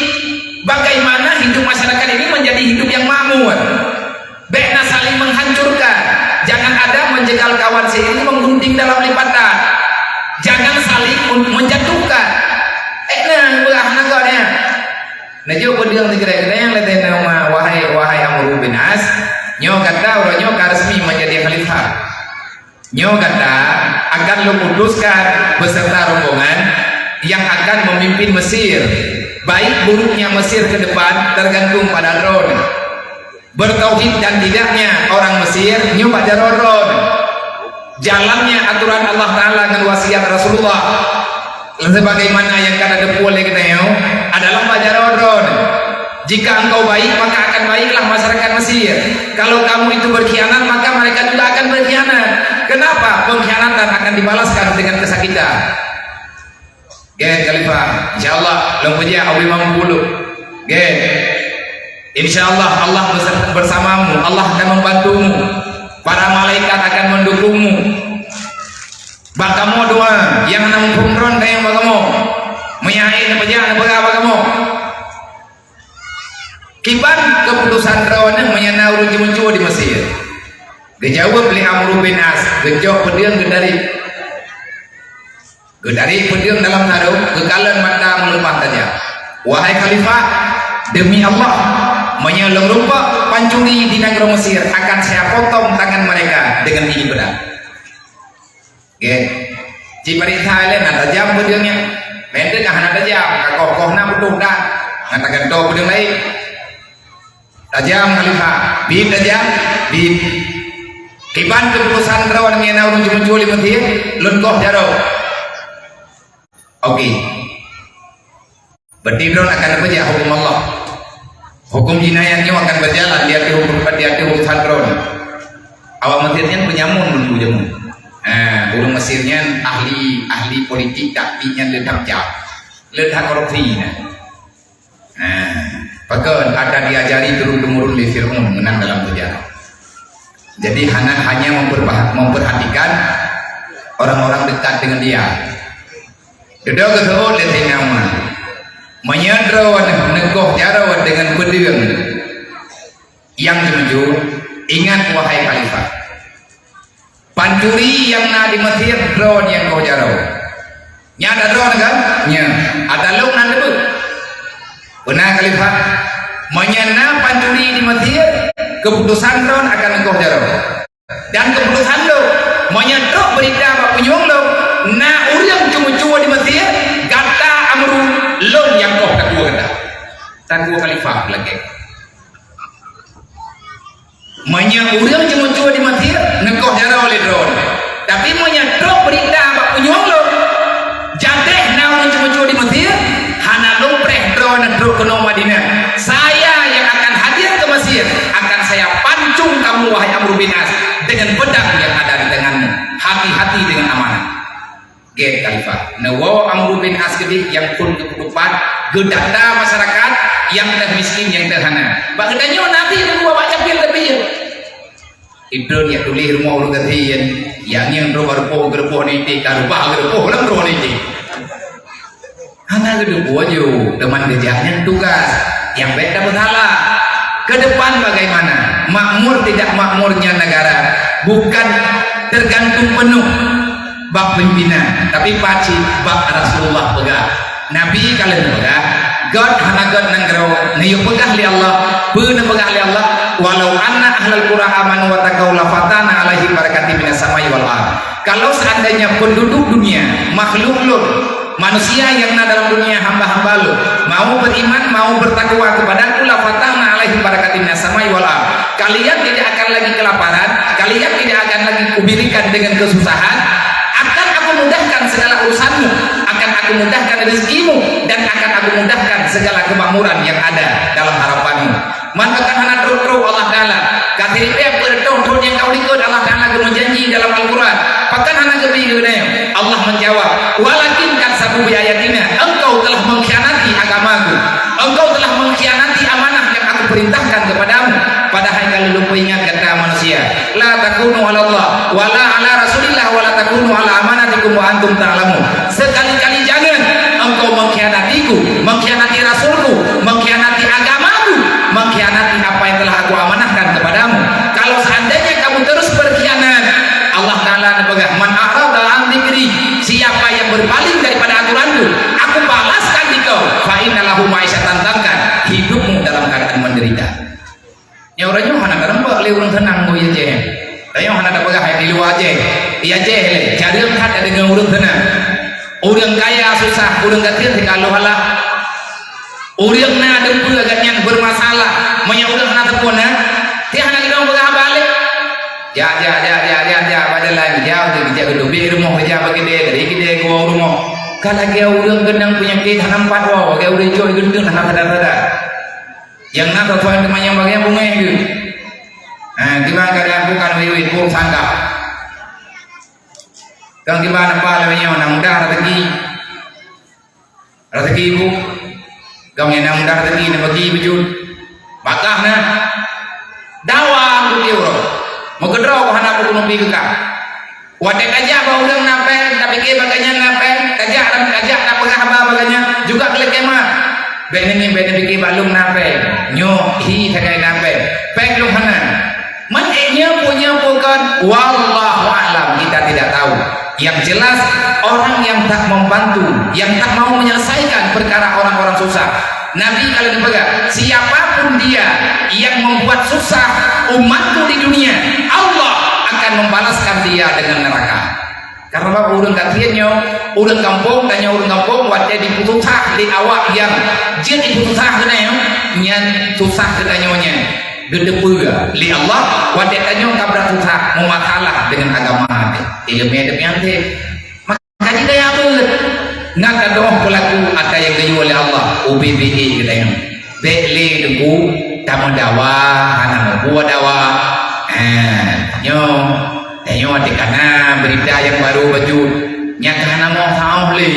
bagaimana hidup masyarakat ini menjadi hidup yang makmur, baiknya saling menghancurkan. Jangan ada menjegal kawan sendiri menggunting dalam lipatan, jangan saling menjatuhkan. Najwa bodiang dikira-kira yang letih nama wahai Amr bin As, nyo kata orang nyo resmi menjadi khalifah. Nyo kata akan lo putuskan beserta rombongan yang akan memimpin Mesir. Baik buruknya Mesir ke depan tergantung pada Ron. Bertauhid dan tidaknya orang Mesir nyu pada Ron. Jalannya aturan Allah Ta'ala dengan wasiat Rasulullah, sebagaimana yang kata depu oleh kita adalah pada Ron. Jika engkau baik maka akan baiklah masyarakat Mesir. Kalau kamu itu berkhianat maka mereka juga akan berkhianat. Kenapa? Pengkhianatan akan dibalaskan dengan kesakitan. Khalifah, insyaallah lempunya awi mampulu. Insyaallah Allah bersamamu, Allah akan membantumu. Para malaikat akan mendukungmu. Bakamu doa yang nampung ron yang bakamu. Menyain pejalan bagamu. Kiban keputusan ron menyana urung muncul di Mesir. Gejawab oleh Amr bin As, gejok pediang gedari. Dari pendiam dalam sarung, kekalan mata melumpah saja. Wahai khalifah, demi Allah, menyelong rupa pancuri di negara Mesir akan saya potong tangan mereka dengan gigi pedang. Cipari Thailand ada jam pendiamnya, pendek akan ada jam, kakoh-koh na betul dah, ngatakan tau pendiam lain. Tajam khalifah, bid tajam, bid. Kiban keputusan rawan ngena urung cuma-cuma di Mesir, lunkoh jauh. Okey. Berarti drone akan bekerja hukum Allah. Hukum jinayatnya akan berjalan di hati urusan drone. Awak Mesirnya penyamun dulu jamu. Orang Mesirnya ahli politik tapi nya ledak jauh. Ledak korupsi. Bahkan ada diajari turun-temurun oleh Fir'aun menang dalam sejarah. Jadi hanya memperhatikan orang-orang dekat dengan dia. Duduk ke Fir'aun lihat nama. Menyadarawan negoh jarawan dengan pedang yang jujur. Ingat wahai khalifah, pancuri yang na di Mesir drone yang kau jarau. Nya ada drone kan? Nya ada luk nan debu. Benar khalifah. Menyana pancuri di Mesir, keputusan drone akan kau jarau. Dan keputusan lo menyadok berita apa penyuang lo. Na urang cuma-cuma di Mesir, kata amru lon yang kau tak gua kata. Tak gua khalifah lagi. Banyak orang cuma-cuma di Mesir nekoh jara oleh drone. Tapi menyadok berita apa penyuang lo. Jadeh na orang cuma-cuma di Mesir hana lompreh drone ke Madinah. Saya yang akan hadir ke Mesir akan saya pancung kamu wahai Amr bin As dengan pedang yang ada di tanganmu. Hati-hati dengan amanah. Get khalifah. Nawa Amr bin As gede yang pun kehidupan gedanda masyarakat yang termiskin yang terhana. Bagdanya Nabi itu bawa capil lebih. Itu dia tulis rumah orang ketian yang gerpo ni karubah gerpo orang gerpo ni. Hana gerpo aja teman kerjanya tugas yang beda berhala. Ke depan bagaimana? Makmur tidak makmurnya negara bukan tergantung penuh bab pimpinan, tapi paci bab Rasulullah pegang. Nabi kalian pegang. God hana God nanggro niyo pegah li Allah beuna pegah li Allah walau anna ahlul qura amanu wa taqaw la fatana alaihi barakati minas samai wal ard. Kalau seandainya penduduk dunia makhluk lo manusia yang ada dalam dunia hamba-hamba lo mau beriman mau bertakwa kepadaku la fatana alaihi barakati minas samai wal ard. Kalian tidak akan lagi kelaparan, kalian tidak akan lagi kuberikan dengan kesusahan, akan aku mudahkan segala urusanmu, akan aku mudahkan rezekimu, dan akan aku mudahkan segala kemakmuran yang ada dalam harapanmu. Maka hana terus Allah Taala katiri pe bertahun yang kau ikut Allah Taala berjanji dalam Al-Qur'an. Pakan hana kebidunya Allah menjawab, walakin kadzabu bi ayatina, engkau telah mengkhianati agamaku, engkau telah mengkhianati amanah yang aku perintahkan kepadamu. Padahal kalau lupa ingat kata manusia, la takunu ala Allah wala ala Rasulillah wala takunu ala amanatikum wa antum ta'lamun. Sekali-kali jangan engkau mengkhianatiku, mengkhianati Rasulku, mengkhianati agamaku, mengkhianati apa yang telah aku amanahkan kepadamu. Kalau seandainya kamu terus berkhianat, Allah Ta'ala pegang man a'rada an dzikri, siapa yang berpaling daripada aturanku, aku balaskan di kau fa innalahu ma'isyatan dhankan, hidupmu dalam keadaan menderita. Ya orangnya hana karempak le orang tenang go ye je. Tayo hana dapat gah di luar je. Ia je le cari kat ada dengan orang tenang. Orang kaya susah, orang kafir kalau halah. Orang na ada pun agaknya bermasalah. Banyak orang hana terpona. Dia hana kita begah balik. Ja pada lain jauh dia kerja dubi rumah kerja bagi dia dari kita go rumah. Kalau dia orang gendang penyakit hana empat wow, dia orang joy gendang hana sadar. Yang nak tuan teman yang bagian bunga itu, gimana keadaan bukan wiwit pun sangka. Kang gimana apa lewatnya nak mudah rezeki ibu, kang yang nak mudah rezeki nak bagi bujud, bakah na, dawang tu dia orang, mau kedraw kau hendak buku nompi kekak. Wadah kajak bahu orang nape, tapi ke bagainya nape, kajak nak pegah apa bagainya, juga kelek kemah. Beneni fikir balung nape nyo hi takai nape peklung hana man punya bukan wallahu alam, kita tidak tahu. Yang jelas orang yang tak membantu, yang tak mau menyelesaikan perkara orang-orang susah, Nabi kalau dipegang siapapun dia yang membuat susah umatku di dunia, Allah akan membalaskan dia dengan neraka. Karena apa urang katiannya, urang kampung tanya urang kampung wajah diputusah di awak yang dia diputusah kena yang susah kenanya gede pula li Allah wajah tanya kabra susah mau masalah dengan agama ilmu ada yang makanya dia apa Nak doh pelaku ada yang gayu oleh Allah UBBE kita yang bele dengku tamu dawa anak buat dawa nyo dekana berita yang baru baju nyakana mau tahu le.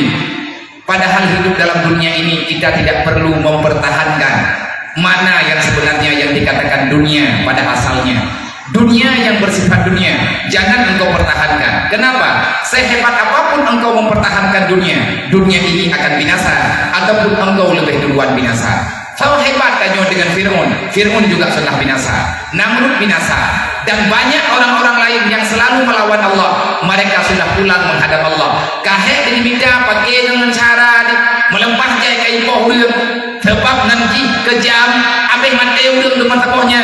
Padahal hidup dalam dunia ini kita tidak perlu mempertahankan mana yang sebenarnya yang dikatakan dunia pada asalnya. Dunia yang bersifat dunia jangan engkau pertahankan. Kenapa? Sehebat apapun engkau mempertahankan dunia, dunia ini akan binasa ataupun engkau lebih duluan binasa. Sama hebat tanya dengan Fir'aun juga sudah binasa, Namrud binasa, dan banyak orang-orang lain yang selalu melawan Allah. Mereka sudah pulang menghadap Allah. Kahek diminta pakai dengan cara melempah jai kain pohon sebab nanti kejam abis mati udah depan tapohnya.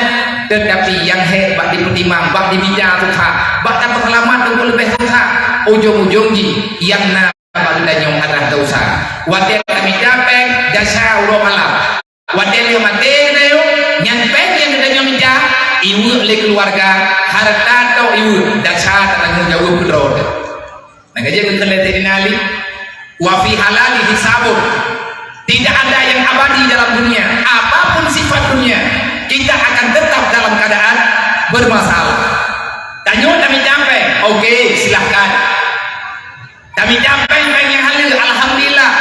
Tetapi yang hebat dipertimang bak diminta tukar bak dapat selamat untuk lebih tukar ujung-ujungnya yang nak bandanya adalah dosa. Wadah kami dapat jasa ulo malam wadah yang mati nayo nyampen yang kita minta ibu oleh keluarga harta atau ibu jasa tanggung jawab kedua. Nah kerja kekelihatan ali wafi halali hisabun. Tidak ada yang abadi dalam dunia. Apapun sifat dunia, kita akan tetap dalam keadaan bermasalah. Tanya kami sampai, oke, silahkan. Kami sampai yang halil, alhamdulillah.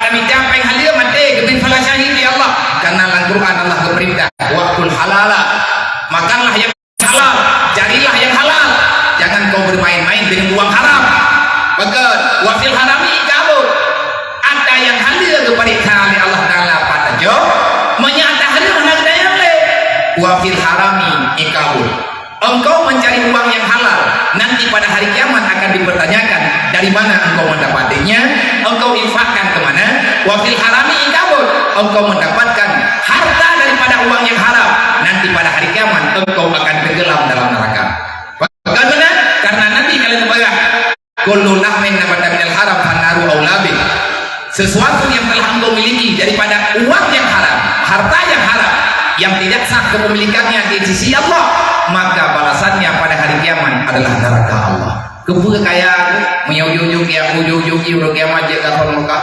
Kami sampai halil mati kebin falah syahid ya Allah. Karena Al-Quran Allah berperintah, waqtul halala. Makanlah yang halal, carilah yang halal. Jangan kau bermain-main dengan uang haram. Betul, wafil harami kabur. Ada yang halil kepada kali Allah Ta'ala pada jo menyata halil hendak dayang le wafil harami ikabul. Engkau mencari uang yang halal, nanti pada hari kiamat akan dipertanyakan dari mana engkau mendapatinya, engkau infakkan kemana. Wafil harami ikabul, engkau mendapatkan harta daripada uang yang haram, nanti pada hari kiamat engkau akan tenggelam dalam neraka. Bagaimana? Karena Nabi kalian membayar kullu lahmin nabata minal haram fanaru aulabi. Sesuatu yang telah engkau miliki daripada uang yang haram, harta yang haram yang tidak sah kepemilikannya di sisi Allah, maka balasannya pada hari kiamat adalah neraka Allah. Kebuka kaya menyujuk ya ujuk udah kiamat je kafir muka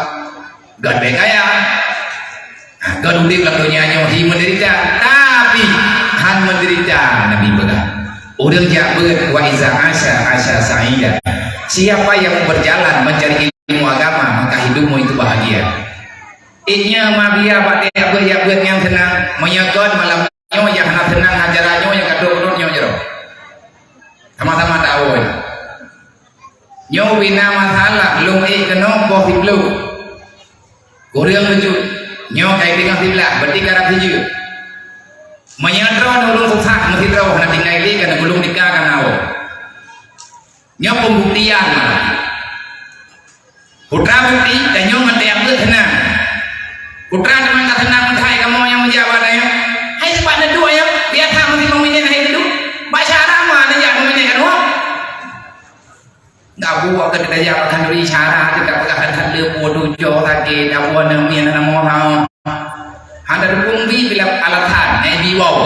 gad be kaya gad udik lah dunianya hi menderita, tapi han menderita Nabi begal udah jabut wa iza asya sa'ida. Siapa yang berjalan mencari ilmu agama maka hidupmu itu bahagia. Inya mabia bate apa ya buat yang tenang menyekot malamnya yang hendak tenang ajarannya yang kadok-kadoknya jero. Sama-sama tahu. Nyo bina masalah lung keno boh hiblu. Kurang lucu. Nyo kai dengan hiblah berarti karap hiju. Menyadron ulung susah mesti tahu hendak tinggal di kana gulung nikah kana awo. Nyo pembuktian malah. Putra bukti dan nyo mati apa tenang. Putra teman tak tenang mentai kamu yang menjawab ya. Hai sepada dua ya, biar kamu di memilih hai dulu. Baca ramah dan jangan memilih kan wah. Enggak buat ke kita jawab kan dari cara kita pegang kan le bodoh jo lagi dah buat namian nama orang. Ada dukung bi bila alatan nabi wow.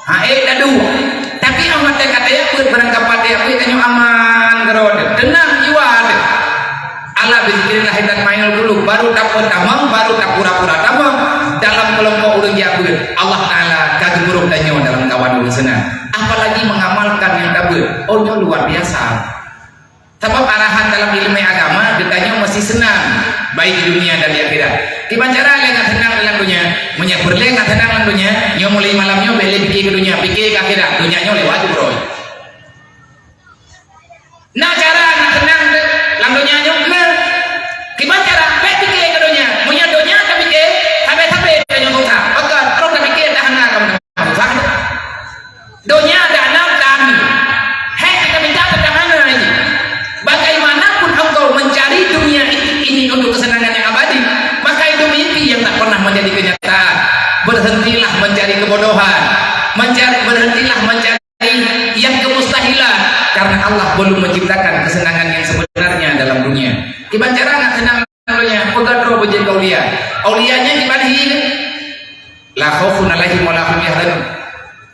Ha dah dua. Tapi amat kata ya buat berangkapan dia buat tanyo aman gerode. Tenang jiwa ada. Allah berzikirin lahiran main dulu baru dapat tamang baru tak pura-pura tamang dalam kelompok urang jabut Allah Ta'ala kagum buruk danyo dalam kawan urang senang apalagi mengamalkan yang dabut oh nyo luar biasa sebab arahan dalam ilmu agama ditanya mesti senang baik di dunia dan di akhirat gimana cara lengah senang dalam dunia menyebur lengah senang dalam dunia nyo mulai malamnya beli pikir ke dunia pikir ke akhirat dunia nyo lewat bro nah cara nak senang dalam dunia nyo gimana cara pikir ke dunia punya dunia tapi pikir sampai dengan dosa bahkan kalau tak pikir dah nak kamu dosa dunia ada enam dan kita minta tentang mana ini bagaimanapun engkau mencari dunia ini untuk kesenangan yang abadi maka itu mimpi yang tak pernah menjadi kenyataan. Berhentilah mencari kebodohan, berhentilah mencari yang kemustahilan karena Allah belum menciptakan kesenangan yang sebenarnya dalam dunia. Gimana cara nak senang dunia? Pegadro berjaga aulia. Aulianya gimana ini? La khaufun alaihim wa la hum yahzanun.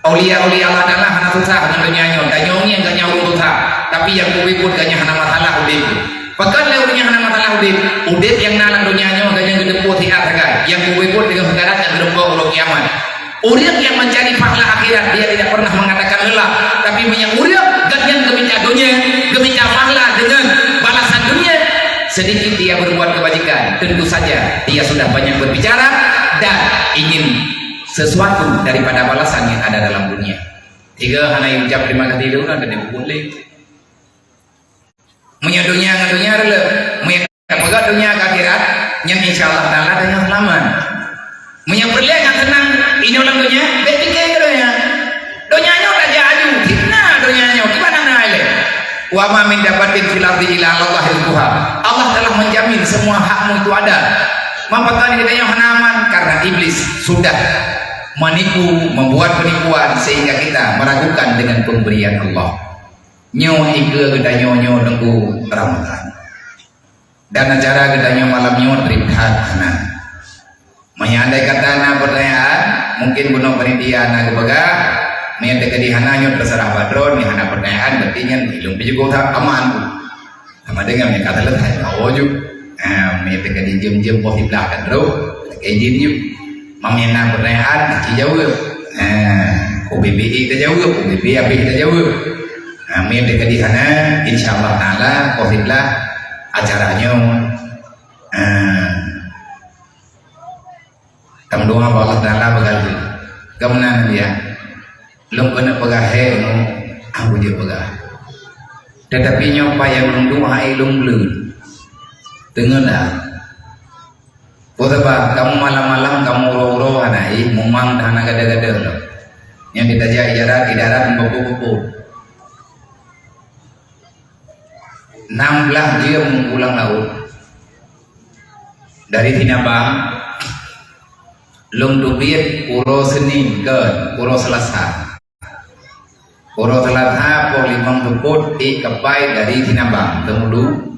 Aulia Allah adalah hana susah dengan dunianya. Danyongi yang gak nyawa susah. Tapi yang kubikut gak hana masalah kubikut. Pakat lewatnya hana masalah udip yang nalang dunianya makanya gede putih harga yang kubikut dengan sekarang yang gede ulo kiamat. Uriak yang mencari pahala akhirat dia tidak pernah mengatakan lelah, tapi yang uriak ganyan gemica dunia, gemica pahala dengan balasan dunia. Sedikit dia berbuat kebajikan, tentu saja dia sudah banyak berbicara dan ingin sesuatu daripada balasan yang ada dalam dunia. Tiga hana yang ucap terima kasih dulu dan dia boleh. Menyadunya adalah menyadunya dunia akhirat yang insyaallah taala dan yang selamat. Menyaperlihat yang tenang ini orang dunia, berpikir ke dunia. Dunianya udah jadi, fitnah dunianya. Gimana nak wa ma min dabatin fil ardi illa Allah rizquha. Allah telah menjamin semua hakmu itu ada. Mempakani kita yang hanaman karena iblis sudah menipu, membuat penipuan sehingga kita meragukan dengan pemberian Allah. Nyo tiga kita nyo nunggu Ramadan. Dan acara kita nyo malam nyo terikat hana. Menyandai kata na pertanyaan, mungkin bunuh penitia na kebaga, menyandai kedihana nyo terserah badron, ni hana pertanyaan, berarti nyan ilung pijugo tak aman. Sama dengan yang kata letai, ojuk. Menyandai kedi jem-jem posisi belakang bro, kayak jem-jem. Menyandai pertanyaan, kecil jauh. OBBI kita jauh, OBBI kita jauh. Amin dekat di sana, insyaallah taala kohiblah acaranya. Kamu doa Allah taala bakal kemana dia? Belum kena pegahe, aku je pegah. Tetapi nyopa yang belum doa, belum belum. Dengarlah. Potaba kamu malam-malam kamu uro-uro anai, mumang dan anak gada-gada. Yang ditajak ijarat membabu-babu. 16 jam pulang laut dari Tinabang lung dubiet Puro Senin ke Puro Selasa po 5 teput di kepai dari Tinabang temulu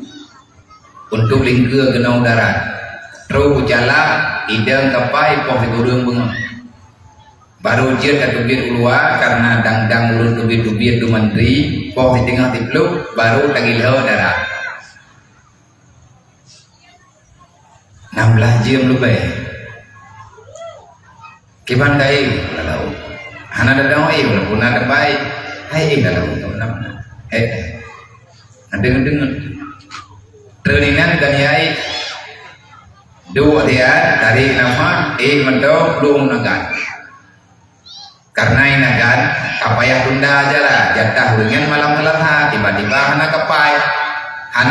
untuk lingkir genau darat terus jalan ideng kepai po digurung bengong baru dia katubit ulua karena dang-dang ulun tubit-tubit du menteri poh di tengah tipluk baru tagilho darat 16 jam lebih kiban kai lalau hana dadang walaupun ada baik hai lalau teman-teman dengar terlinan kan yai dua dia dari nama mendok belum nagan karena ini kan kapayah tunda aja lah jatah dengan malam melata tiba-tiba hana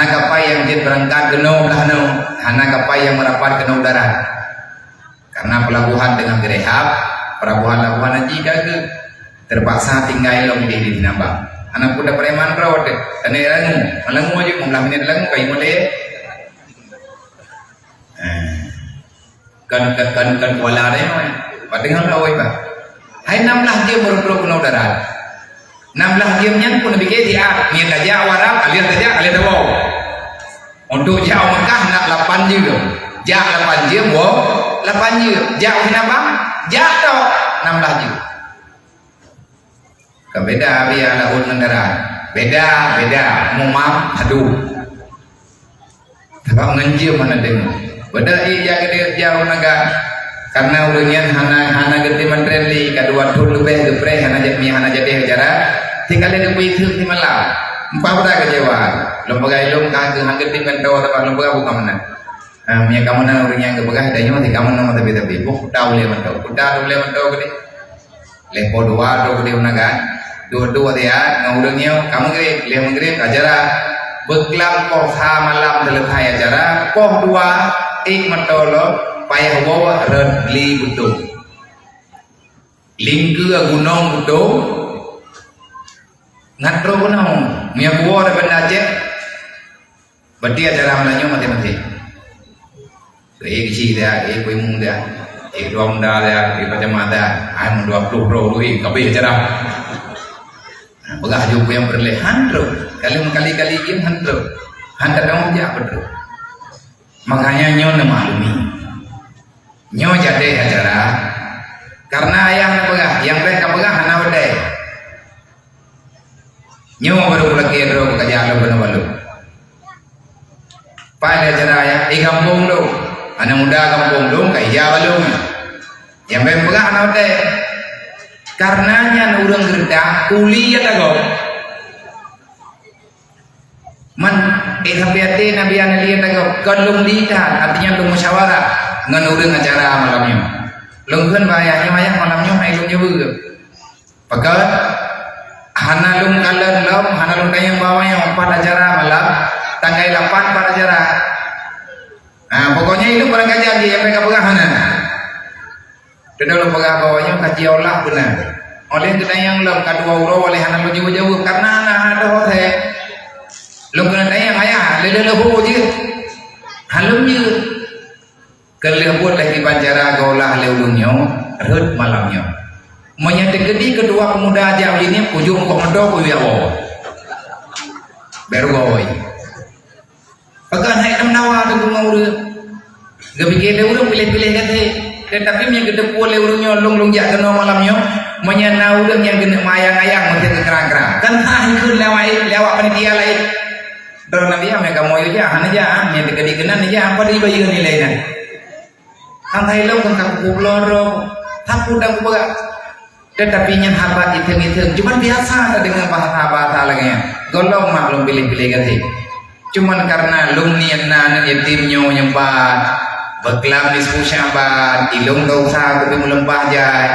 kapai yang dia berangkat genau belah no hana kapai yang merapat genau darat karena pelabuhan dengan gerehab pelabuhan haji kagak terpaksa tinggal long di Tinabang anak kuda preman road dan langu aja mau menit langu kayak model kan kuala deh padahal awai pak hai 16 jam baru kena darat 16 jamnya pun lebih dia niat aja warap kalian aja kalian tahu untuk jauh Mekah nak 8 jam jauh 8 jam 8 jam jauh Tinabang jatuh 16 jam kebeda biar laut darat beda mumam aduh sebab nganjir mana dengar beda iya jauh naga karena ulunnya hana gede mentreli kedua tur lebih gepre hana jadi acara tinggalnya lebih itu di malam empat pada kecewa lembaga ilmu kagak hangget di mendo atau lembaga bukan mana punya kamu nang ulunnya kebaga ada nyawa kamu nama tapi buk tahu le mendo gede lepo dua gede unagan dua dia ngulungnya kamu gede acara beklam poh malam selesai acara poh dua mentolo payah bawa redli betul lingku gunung betul ngatro gunung miak buah ada benda aja berarti acara malanya mati kisi dia kuimung dia dua dah dia macam ada ayam 20 bro kabeh acara begah juga yang berleh handro kali game handro handar kamu aja betul makanya nyon maklumi nyo jadi acara karena ayah pegah yang mereka pegah hana wadai nyo baru lagi ro kerja lo benar balu pada acara ya di kampung lu anak muda kampung lu kayak Jawa lu yang pegah anak teh karenanya urang gerdak kuliah tago man hati-hati nabi ana lihat tago kalung lidah artinya lu musyawarah ngan urang acara malamnya lungkeun bayahnya malamnya hai lu nyebeug pegat hanalung kalan lom hanalung tayang bawahnya 4 acara malam tanggal 8 4 acara. Nah pokoknya itu barang kaji yang mereka pegangan. Tidak lo pegang bawahnya kaji olah benar. Oleh kita yang lom kadua uro oleh hanalung jauh-jauh karena anak ada hotel. Lo kena tayang ayah lele lebu je. Halum je. Kelebut lagi bancara gaulah leulungnya rut malamnya. Menyedekati kedua pemuda jauh ini ujung kok ngedok kuya bawa. Baru bawa. Pegan hai nawa tu bunga urut. Gabike le urut pilih-pilih kate. Tetapi yang gede pole urutnya long jak kena malamnya menyana urut yang kena mayang-ayang mesti kerang-kerang. Kan hancur lewat panitia lain. Terus nabi mereka mau aja han aja yang dikenan aja apa di bayu nilainya. Kan hai lo kan kaku loro. Takut dah buka. Tetapi yang haba itu cuma biasa dengan bahasa lagi. Golong maklum pilih-pilih kate. Cuman karena lung niat nan yatimnya nyembat berkelam di syabat ilung dosa tapi melempah jai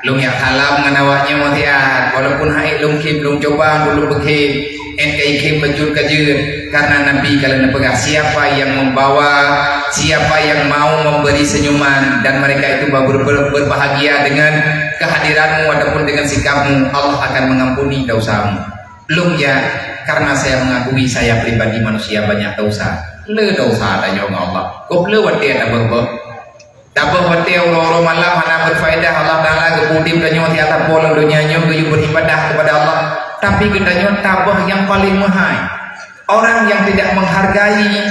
lung yang halam nganawaknya matiat walaupun hai lung kim lung coba dulu bekim enkai kim bejut kajut karena Nabi kalian pegah siapa yang membawa siapa yang mau memberi senyuman dan mereka itu berbahagia dengan kehadiranmu ataupun dengan sikapmu Allah akan mengampuni dosamu lung ya karena saya mengakui saya pribadi manusia banyak dosa. Le dosa tanya Allah. Kau le wati ada berber. Dabah wati orang malam mana berfaedah Allah Taala kemudian tanya wati atas bola dunianya tuju beribadah kepada Allah. Tapi kita tabah yang paling mahal. Orang yang tidak menghargai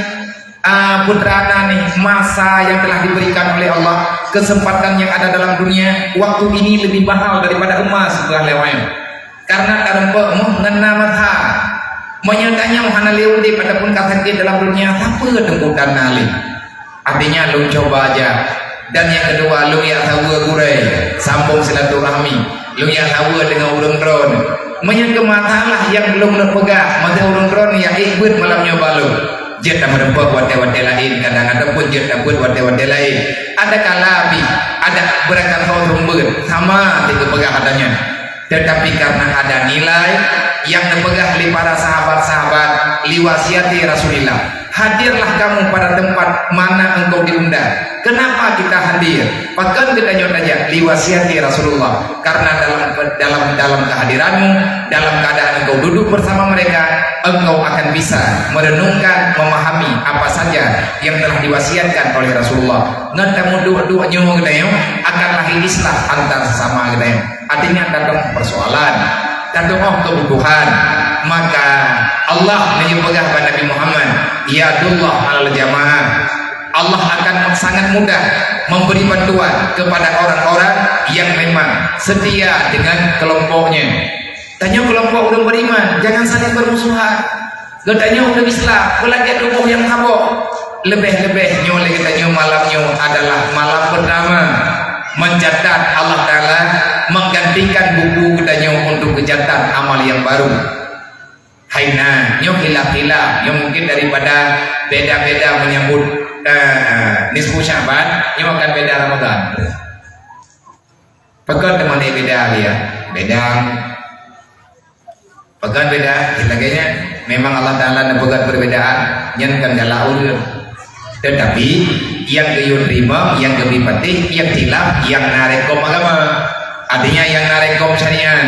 putrana nih masa yang telah diberikan oleh Allah, kesempatan yang ada dalam dunia, waktu ini lebih mahal daripada emas setelah lewatnya. Karena karena mengenal mata menyatanya mahana liudi padapun kata dalam dunia apa dengkutan nali artinya lu coba aja dan yang kedua lu ya tahu gurai sambung silaturahmi lu ya tahu dengan urung drone menyangka matalah yang belum terpegang mata urung drone yang ikut malamnya balu jet merempak wate-wate lain kadang ada pun jet buat wate-wate lain ada kalabi ada berangkat rumbut sama tiga pegang adanya tetapi karena ada nilai yang dipegang oleh para sahabat-sahabat liwasiati Rasulullah hadirlah kamu pada tempat mana engkau diundang kenapa kita hadir bahkan kita nyotanya liwasiati Rasulullah karena dalam kehadiranmu dalam keadaan engkau duduk bersama mereka engkau akan bisa merenungkan memahami apa saja yang telah diwasiatkan oleh Rasulullah ngatamu dua-duanya akan lahir islah antar sesama kita artinya datang persoalan datang kebutuhan maka Allah menyebutkan kepada Nabi Muhammad yadullah alal jamaah Allah akan sangat mudah memberi bantuan kepada orang-orang yang memang setia dengan kelompoknya tanya kelompok udah beriman jangan saling bermusuhan katanya udah Islam pelajari tubuh yang habok lebih-lebih nyoleh katanya malamnya adalah malam pertama mencatat Allah Ta'ala menggantikan buku katanya untuk mencatat amal yang baru haina nyo khilaf yang mungkin daripada beda-beda menyambut nisfu Syaban nyo akan beda Ramadan pekan teman beda ya beda pekan beda sebagainya memang Allah Ta'ala nebegat perbedaan yang kan jalaul tetapi yang kayun terima yang lebih patih yang tilap yang narekom agama artinya yang narekom syariat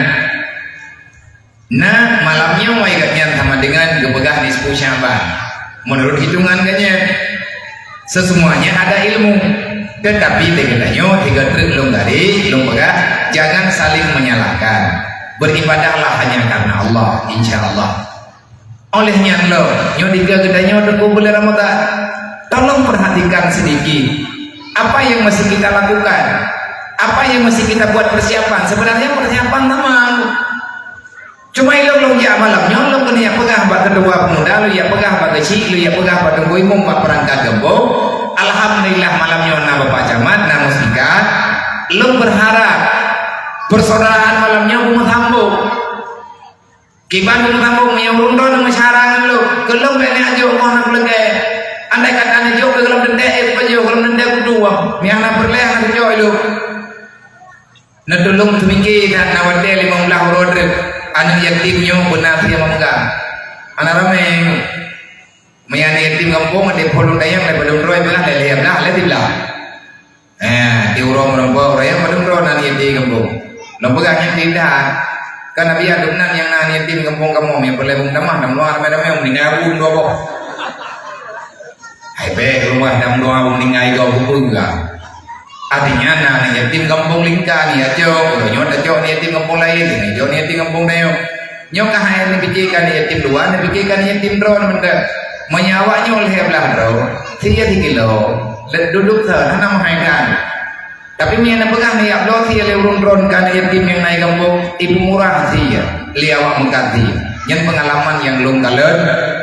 nah malamnya waigatnya sama dengan kebegah nisfu Syaban menurut hitungan kayaknya sesemuanya ada ilmu tetapi tegelanya 3 trik longgari lombega jangan saling menyalahkan beribadahlah hanya karena Allah insyaallah olehnya lo nyodiga gedanya udah boleh Ramadan tolong perhatikan sedikit apa yang mesti kita lakukan apa yang mesti kita buat persiapan sebenarnya persiapan tamang cuma ilmu ya malam nyolong kena ya pegah bak kedua pemuda lu ya pegah bak besi lu ya pegah pada gue mumpak perangkat gembok. Alhamdulillah malamnya na Bapak Camat na Mustika lu berharap persaudaraan malamnya bumut hambuk kiban bumut hambuk yang rundon masyarangan lu kelum bene aja Allah nak lege andai kata ane jauh kelum dendek pajo kelum dendek kedua miana berleh nak jauh lu nadulung tumiki kan nawade 15 rodre anu yatimnya benar dia memegang ana rame mayani yatim kampung ada polong dayang le balung roy belah le liam lah le tibla di urang rombo raya balung roy nan yatim kampung lembaganya tidak kan nabi adumnan yang nan yatim kampung kamu yang berlebung damah dam luar medam meningabun dobo hai be rumah dam doa meningai go bunga artinya nan yatim kampung lingka ni ajo nyot ajo yatim kampung lain ni ajo yatim kampung dayo nyok kahai ni pikirkan yatim dua ni pikirkan yatim drone menda menyawanya oleh belah drone 3 kilo duduk thở nó 5 kan tapi mian pegang ni upload dia le drone kan yatim yang naik kampung ibu murah dia liawak mengganti yang pengalaman yang lung kalen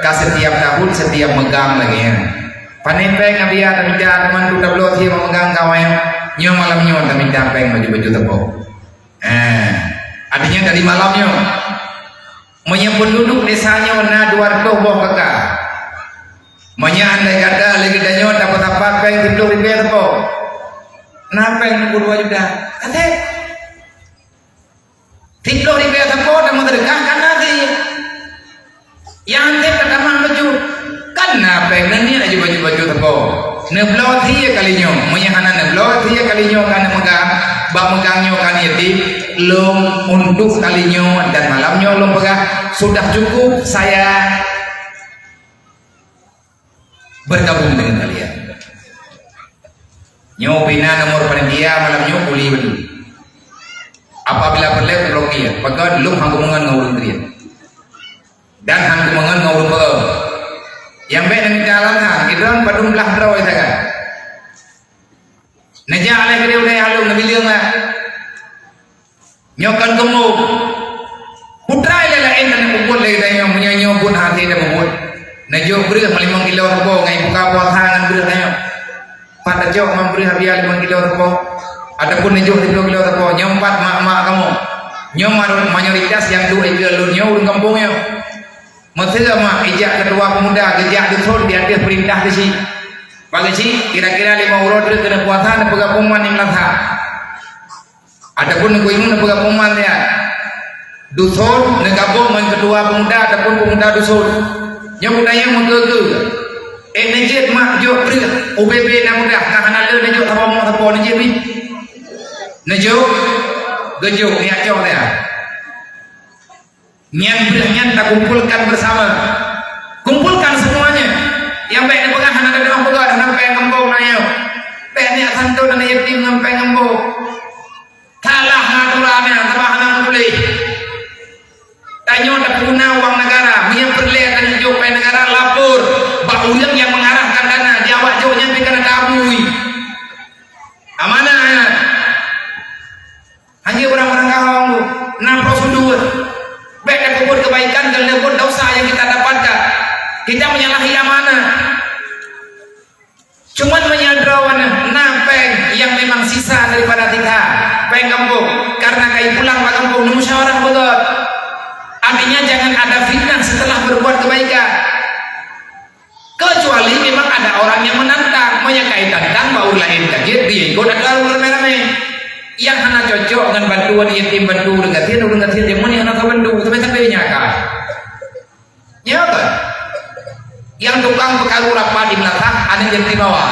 ka setiap tahun setiap megang lagi ya panempeng abia dan minta teman tu upload dia memegang kawan nyo malamnya tak minta peng baju-baju tepuk artinya dari malamnya menyebut penduduk desanya na 200 boh kakak andai kata lagi danyo dapat apa peng 10 ribu tepuk na peng 2 juta kate 10 ribu tepuk dan merdeka kan nanti yang tep tak mah baju kan na peng ni aja baju-baju tepuk neblot dia kalinya menyahana neblot dia kalinya kan megang bak megangnya kan yatim lom untuk kalinya dan malamnya lom pegah sudah cukup saya bergabung dengan kalian nyobina nomor panitia malamnya pulih betul apabila perlu rokia pagad lom hanggumungan ngawurun dia dan hanggumungan ngawurun pegah yang baik dan dalam kan kita padum belah draw itu kan naja alai dia udah halung nabi liang lah nyokan gemuk putrai lain dan bubut lagi tanya punya nyobut hati dan bubut najo beri 5 kilo terpo ngai buka puasa dengan beri tanya pada jauh memberi hadiah 5 kilo terpo adapun najo 10 kilo terpo nyompat mak-mak kamu nyomar mayoritas yang 2 kilo nyau kampungnya maksudnya mak ijak ketua pemuda gejak dusun dia perintah di sini bagi si kira-kira 5 urut dia kena puasa dan penggabungan yang latah adapun aku ingin penggabungan dia dusun negabung dengan ketua pemuda adapun pemuda dusun yang budaya menggege nejit mak jok beri UBB nak mudah kahana le nejok apa mau apa nejit ni nejok gejok ni acok dia nyan tak kumpulkan bersama kumpulkan semuanya yang baik pegang hana ada orang pegang sampai ngembau nayo pe ni asan tu dan yatim sampai ngembau kalah ngaturane tambah hana boleh tanyo tak guna uang negara punya perlihatkan jok pe negara lapor bak ulang yang mengarahkan dana jawab joknya pe kana dabui amanah hanya orang-orang kahong na prosedur baik dan kubur kebaikan dan lebur dosa yang kita dapatkan kita menyalahi amanah cuman menyadrawan napeng yang memang sisa daripada kita peng kampung karena kai pulang ke kampung musyawarah betul artinya jangan ada fitnah setelah berbuat kebaikan kecuali memang ada orang yang menantang menyakai tantang baur lain kaget dia ikut ada rame-rame yang hana cocok dengan bantuan yatim bantu dengan dia yang mana hana bantu sampai nyakai ya kan yang tukang pekaru rapat di belakang ada yang di bawah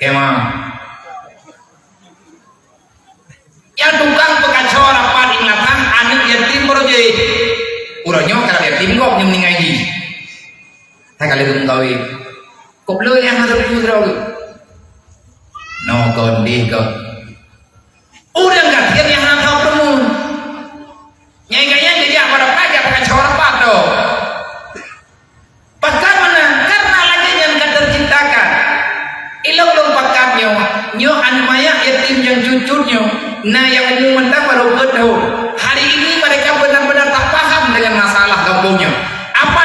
kemang yang tukang pekacau rapat di belakang ada yatim proje urangnya kalau yatim kok yang meninggal saya kali itu menggawi kok belum yang ada di Israel no kondi ko udah enggak dia yang hana perlu nyai-nyai dia pada pagi pakai cawar pato pakat mana karena lagi yang terciptakan ilong pakatnya nyo anmaya yatim yang cucunya nah yang umum mentah baru kedau hari ini mereka benar-benar tak paham dengan masalah kampungnya apa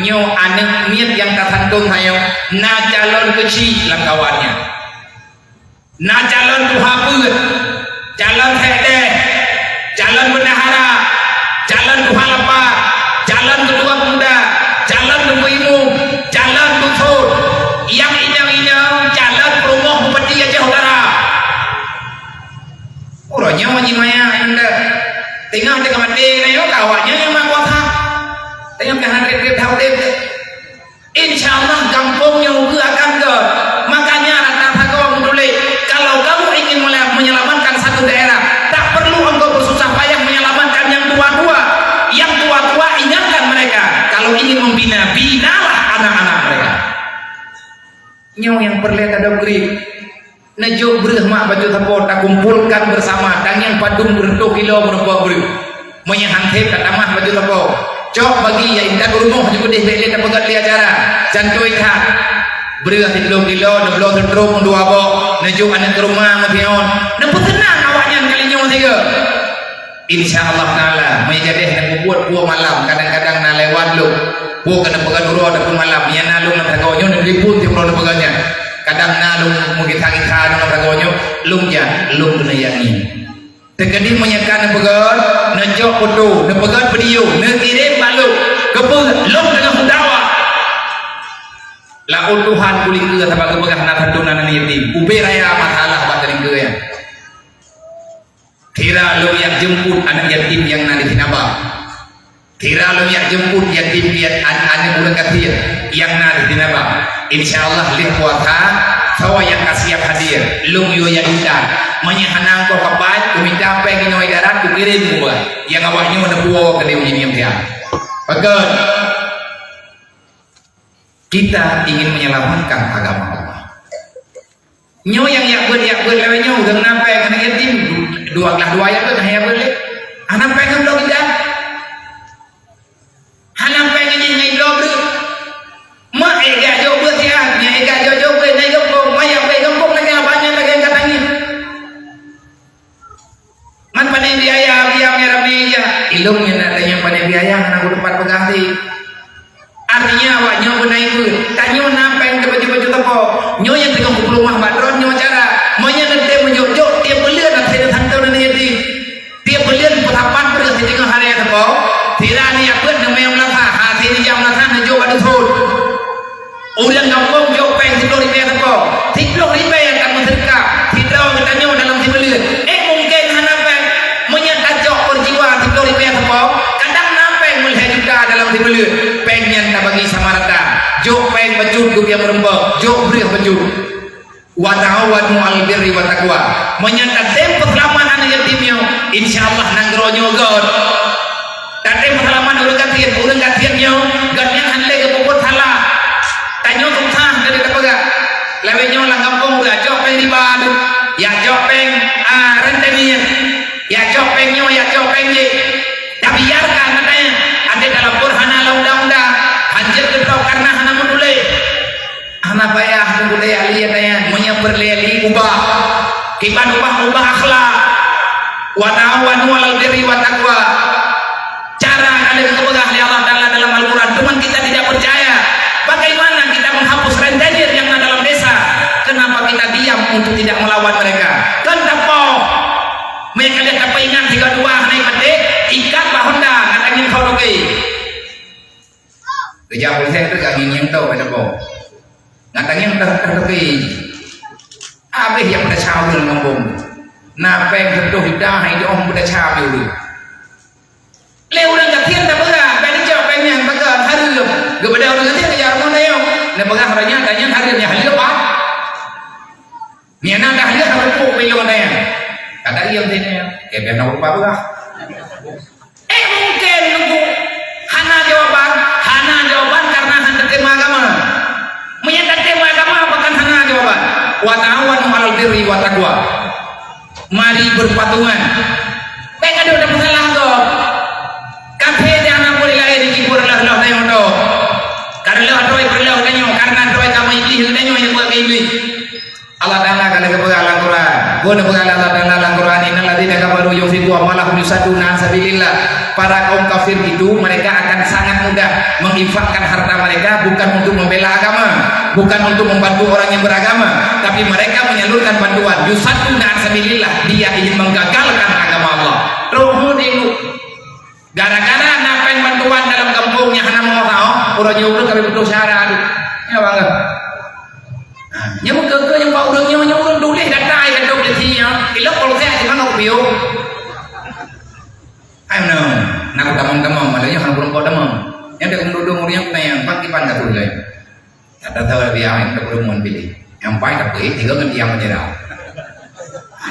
nyo anak miat yang tersantung hayo na calon kecil lang kawannya, na calon tuhabut, calon hede, calon bendahara, calon tuhalapa, calon ketua pemuda, calon ibu, calon butut, yang inang-inang calon perumoh bupati Aceh Utara. Uranya wajimaya anda tengah dekat mati nayo kawanya yang makuasa tengah kehadir tahu deh. Insyaallah kampungnya juga akan ke. Makanya rata-rata kau mulai kalau kamu ingin menyelamatkan satu daerah tak perlu engkau bersusah payah menyelamatkan yang tua-tua. Yang tua-tua ingatkan mereka kalau ingin membina, binalah anak-anak mereka. Nyaw yang perlihat ada beri Najuk berih mak baju tepot tak kumpulkan bersama dan yang padung berdua kilo berapa beri menyahan tep kata mah baju tepot cok bagi ya indah rumah juga deh beli tak pegat dia acara jantuin tak berih 10 kilo 12 terung 2 bok najuk anak ke rumah mafion nampak tenang awaknya kali nyawa tiga insyaallah taala mai jadi nak buat buah malam kadang-kadang nak lewat lu buah kena pegat urut ataupun malam yang nalung nak tagonyo nak liput di urut pegatnya kadang nalung mengita-kita dengan ragonyo lungja lung kena yangi terkadang menyakan pegat najok foto na pegat video na kirim balu kepu lung dengan hudawa la Tuhan kuling ke sabab kepegah na santunan na yatim ube raya masalah batin ke ya kira lu yang jemput anak yatim yang na di Sinabang kira lu yang jemput yatim anak bulan kasih yang na di Sinabang insyaallah lih puasa sawa yang kasih hadir lung yo yang indah menyahanang ko kapat kuminta pengen nyoy darat ku kirim gua yang awaknya mana buah ke dia yang dia bagus kita ingin menyelamatkan agama Allah nyoy yang buat lewenya udah kenapa yang kena yatim dua ya kan hanya boleh anak pengen lo kita anak pengen nyai lo bro mak ega jauh bersiap nya ega jauh naik gempong maya pe gempong lagi banyak lagi yang katanya man panen biaya merah meja ilmunya nadanya panen biaya anak tempat pengganti artinya awaknya benaik pun tanya nampeng ke baju-baju tepok nyo yang tengah puluh mah badron nyo cara monya nanti menjojok tiap bulan nak saya hantar dan jadi tiap bulan perapan beras di tengah hari tepok tidak ni apa nama yang melasa hati ni jam melasa najok ada thul ulang kampung jok peng 10 ribu tepok 10 ribu yang akan menserka tidak katanya dalam 10 bulan mungkin hana peng menyatajok perjiwa 10 ribu tepok kadang nampeng melihat juga dalam 10 bulan pengnya tak bagi sama rata jok peng bejut du yang merembak jok beri bejut wa ta'awanu al birri wa taqwa menyata tempat laman anak yatimnya insyaallah nangronyo god tadi pengalaman urang katiannya gadnya hanle ke pokok salah tanyo tumsah dari tepaga lawenya lang kampung udah jopeng di badu ya jopeng rentenir ya jopengnya ya jopengnya ya biarkan katanya ada dalam burhana undang-undang anjir kedua karena hana menulai anak bayah menulai aliyah tanya menyeberleli ubah kiban ubah akhlak wa ta'awanu 'alal birri wa taqwa cara kalian kepegah oleh Allah Ta'ala dalam Al-Quran cuman kita tidak percaya bagaimana kita menghapus rentenir yang ada dalam desa kenapa kita diam untuk tidak melawan mereka kenapa mereka lihat apa ingat 32 naik mati ikat bahonda katanya kau logi kejauh saya itu gak ingin tahu pada kau katanya terlogi abis yang pada cawil ngomong napeng tentu hidah itu orang pada cawil lewat katian tak pernah beli jawab pengen pegang harum kepada orang katian kejar orang lain nak pegang haranya tanya harumnya halil apa ni anak dah halil harus puk belon lain kata dia sini ya biar nak apa pula mungkin nunggu hana jawaban karena hana tema agama menyatakan tema agama bukan hana jawaban wa ta'awanu 'alal birri wa taqwa mari berpatungan pengen ada masalah tu kafe jangan boleh lahir di kibur lah tanya tu karena doy berlah tanya karena doy kamu iblis tanya yang buat iblis Allah Taala kalau kepada Al-Quran guna kepada Allah Taala Al-Quran ini walladzina kafaru yunfiqu amwalahum yusadduna an sabilillah. Para kaum kafir itu mereka akan sangat mudah menginfakkan harta mereka bukan untuk membela agama, bukan untuk membantu orang yang beragama, tapi mereka menyalurkan bantuan yusadduna an sabilillah, dia ingin menggagalkan agama Allah. Rohun itu gara-gara napen bantuan dalam kampungnya hana mau tahu orang nyuruh kami butuh syarat ya bang. Nhưng cơ yang bau đường nhưng đủ để đặt tay đặt đâu để thi nhá cái lớp kalau saya cuma ngọc biểu ai mà nào damang mà lấy nhau hàng bulan kau damang yang dia duduk muriang yang pagi pan tak boleh ada tahu dia yang tak boleh mohon pilih yang pai tak boleh tiga kan dia menjadi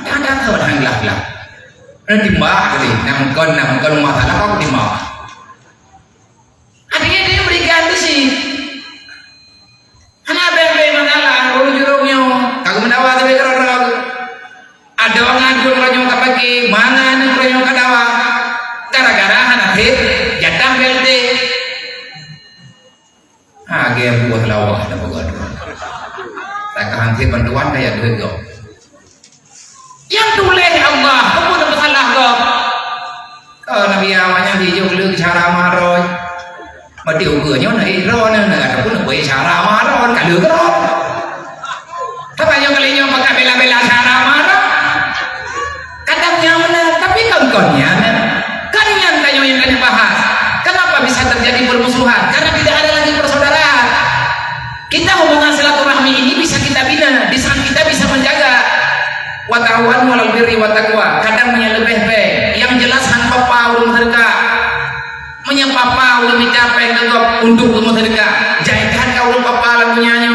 ada tahu hàng lạc nó timbah kali nang kon masalah kau timbah artinya dia berikan tu sih hana bebe manala urujurungnya kagum mendawa tapi kerorok ada orang ngajur kerajaan kapagi mana nih kerajaan kadawa gara-gara hana hit jatah belte game buat lawah ada begon tak hanti bantuan kayak duit yang tulis Allah kamu udah masalah kau nabi awalnya dijuk lu cara maroi mà điều cửa nhau này ro nên là cũng được quay cara marah cả lửa ro tapi yang kalinya pakai bela-bela cara marah kadangnya mana tapi konkonnya kan yang tanya yang kalian bahas kenapa bisa terjadi permusuhan karena tidak ada lagi persaudaraan. Kita hubungan silaturahmi ini bisa kita bina di saat kita bisa menjaga wa ta'awanu 'alal birri wat taqwa kadang menyelebeh yang jelas han papa ulun terka menyapa ulun mencapai gegop untuk ulun terka jaikan ka ulun papa lan punyanyo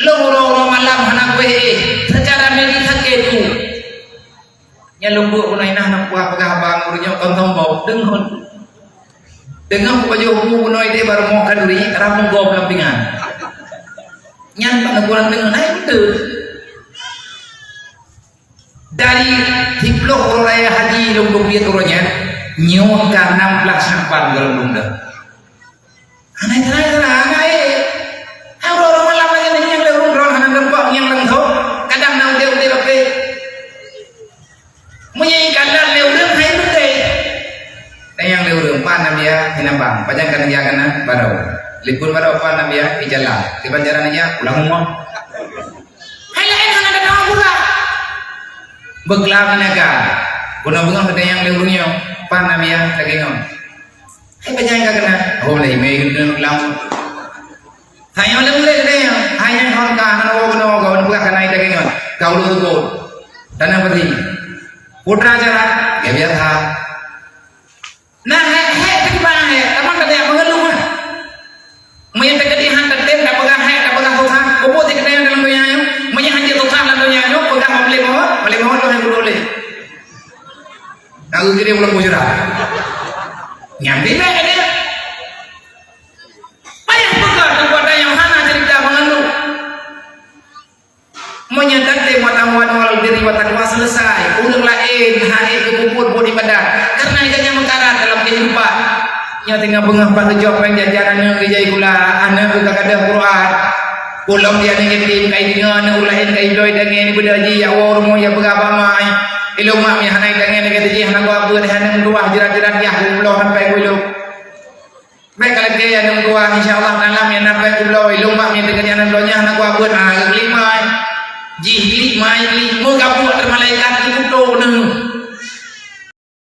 loro malam hanak we secara medis haketu nyalung bu punai nah nak puah pegah bang urunyo kontong bau dengan baju bu punai dia baru mau kaduri ramu gop lampingan nyan panaguran dengan naik itu dari hiplo raya haji lunggup dia turunnya nyoka 6 sampan dalam bunda anai orang malam lagi yang lewat orang hanan rempok yang lengkap kadang nau dia oke menyanyikan dan lewat hai betul dan yang lewat pan nabiya hinambang panjang kan dia kana barau lipun barau pan nabiya ijalla di panjaran aja ulang ngomong hai lain hanan ada pula beglam naga guna bunga pada yang lewatnya pan nabiya kagengom hai panjang ka kana oh lai me guna lang hanya lembut deh hanya orang kahana wono gawan buka kana kagengom kau lu go tanah peti putra cara ya biasa nah he tiba he tamang kata yang mengeluh mayan tegadihan terten tak pegang he tak pegang tuhan kubo tidak yang dalam dunia yo mayan hanya tuhan dalam dunia yo pegang boleh mohon tuhan boleh aku kira ulang bujura nyambi me ada payah pegang kepada yang hana cerita mengeluh menyadari muatan wal diri wa taqwa selesai ulang lain hari kekupur pun ibadah karena ikannya mengkarat dalam kehidupan nya tengah bengah pada jawab yang jajarannya kejai kula anak buka kada Quran pulang dia ni tim kai dengan ulain kai doi dengan ni bedaji ya warmo ya berapa mai ilo mak mi hanai dengan kata ji hanak wa bu hanan dua jirat-jirat ya ulo sampai ulo baik kalau dia yang dua insyaallah dalam yang sampai ulo ilo mak mi dengan anak donya hanak wa bu lima jihli mai li moga buat malaikat itu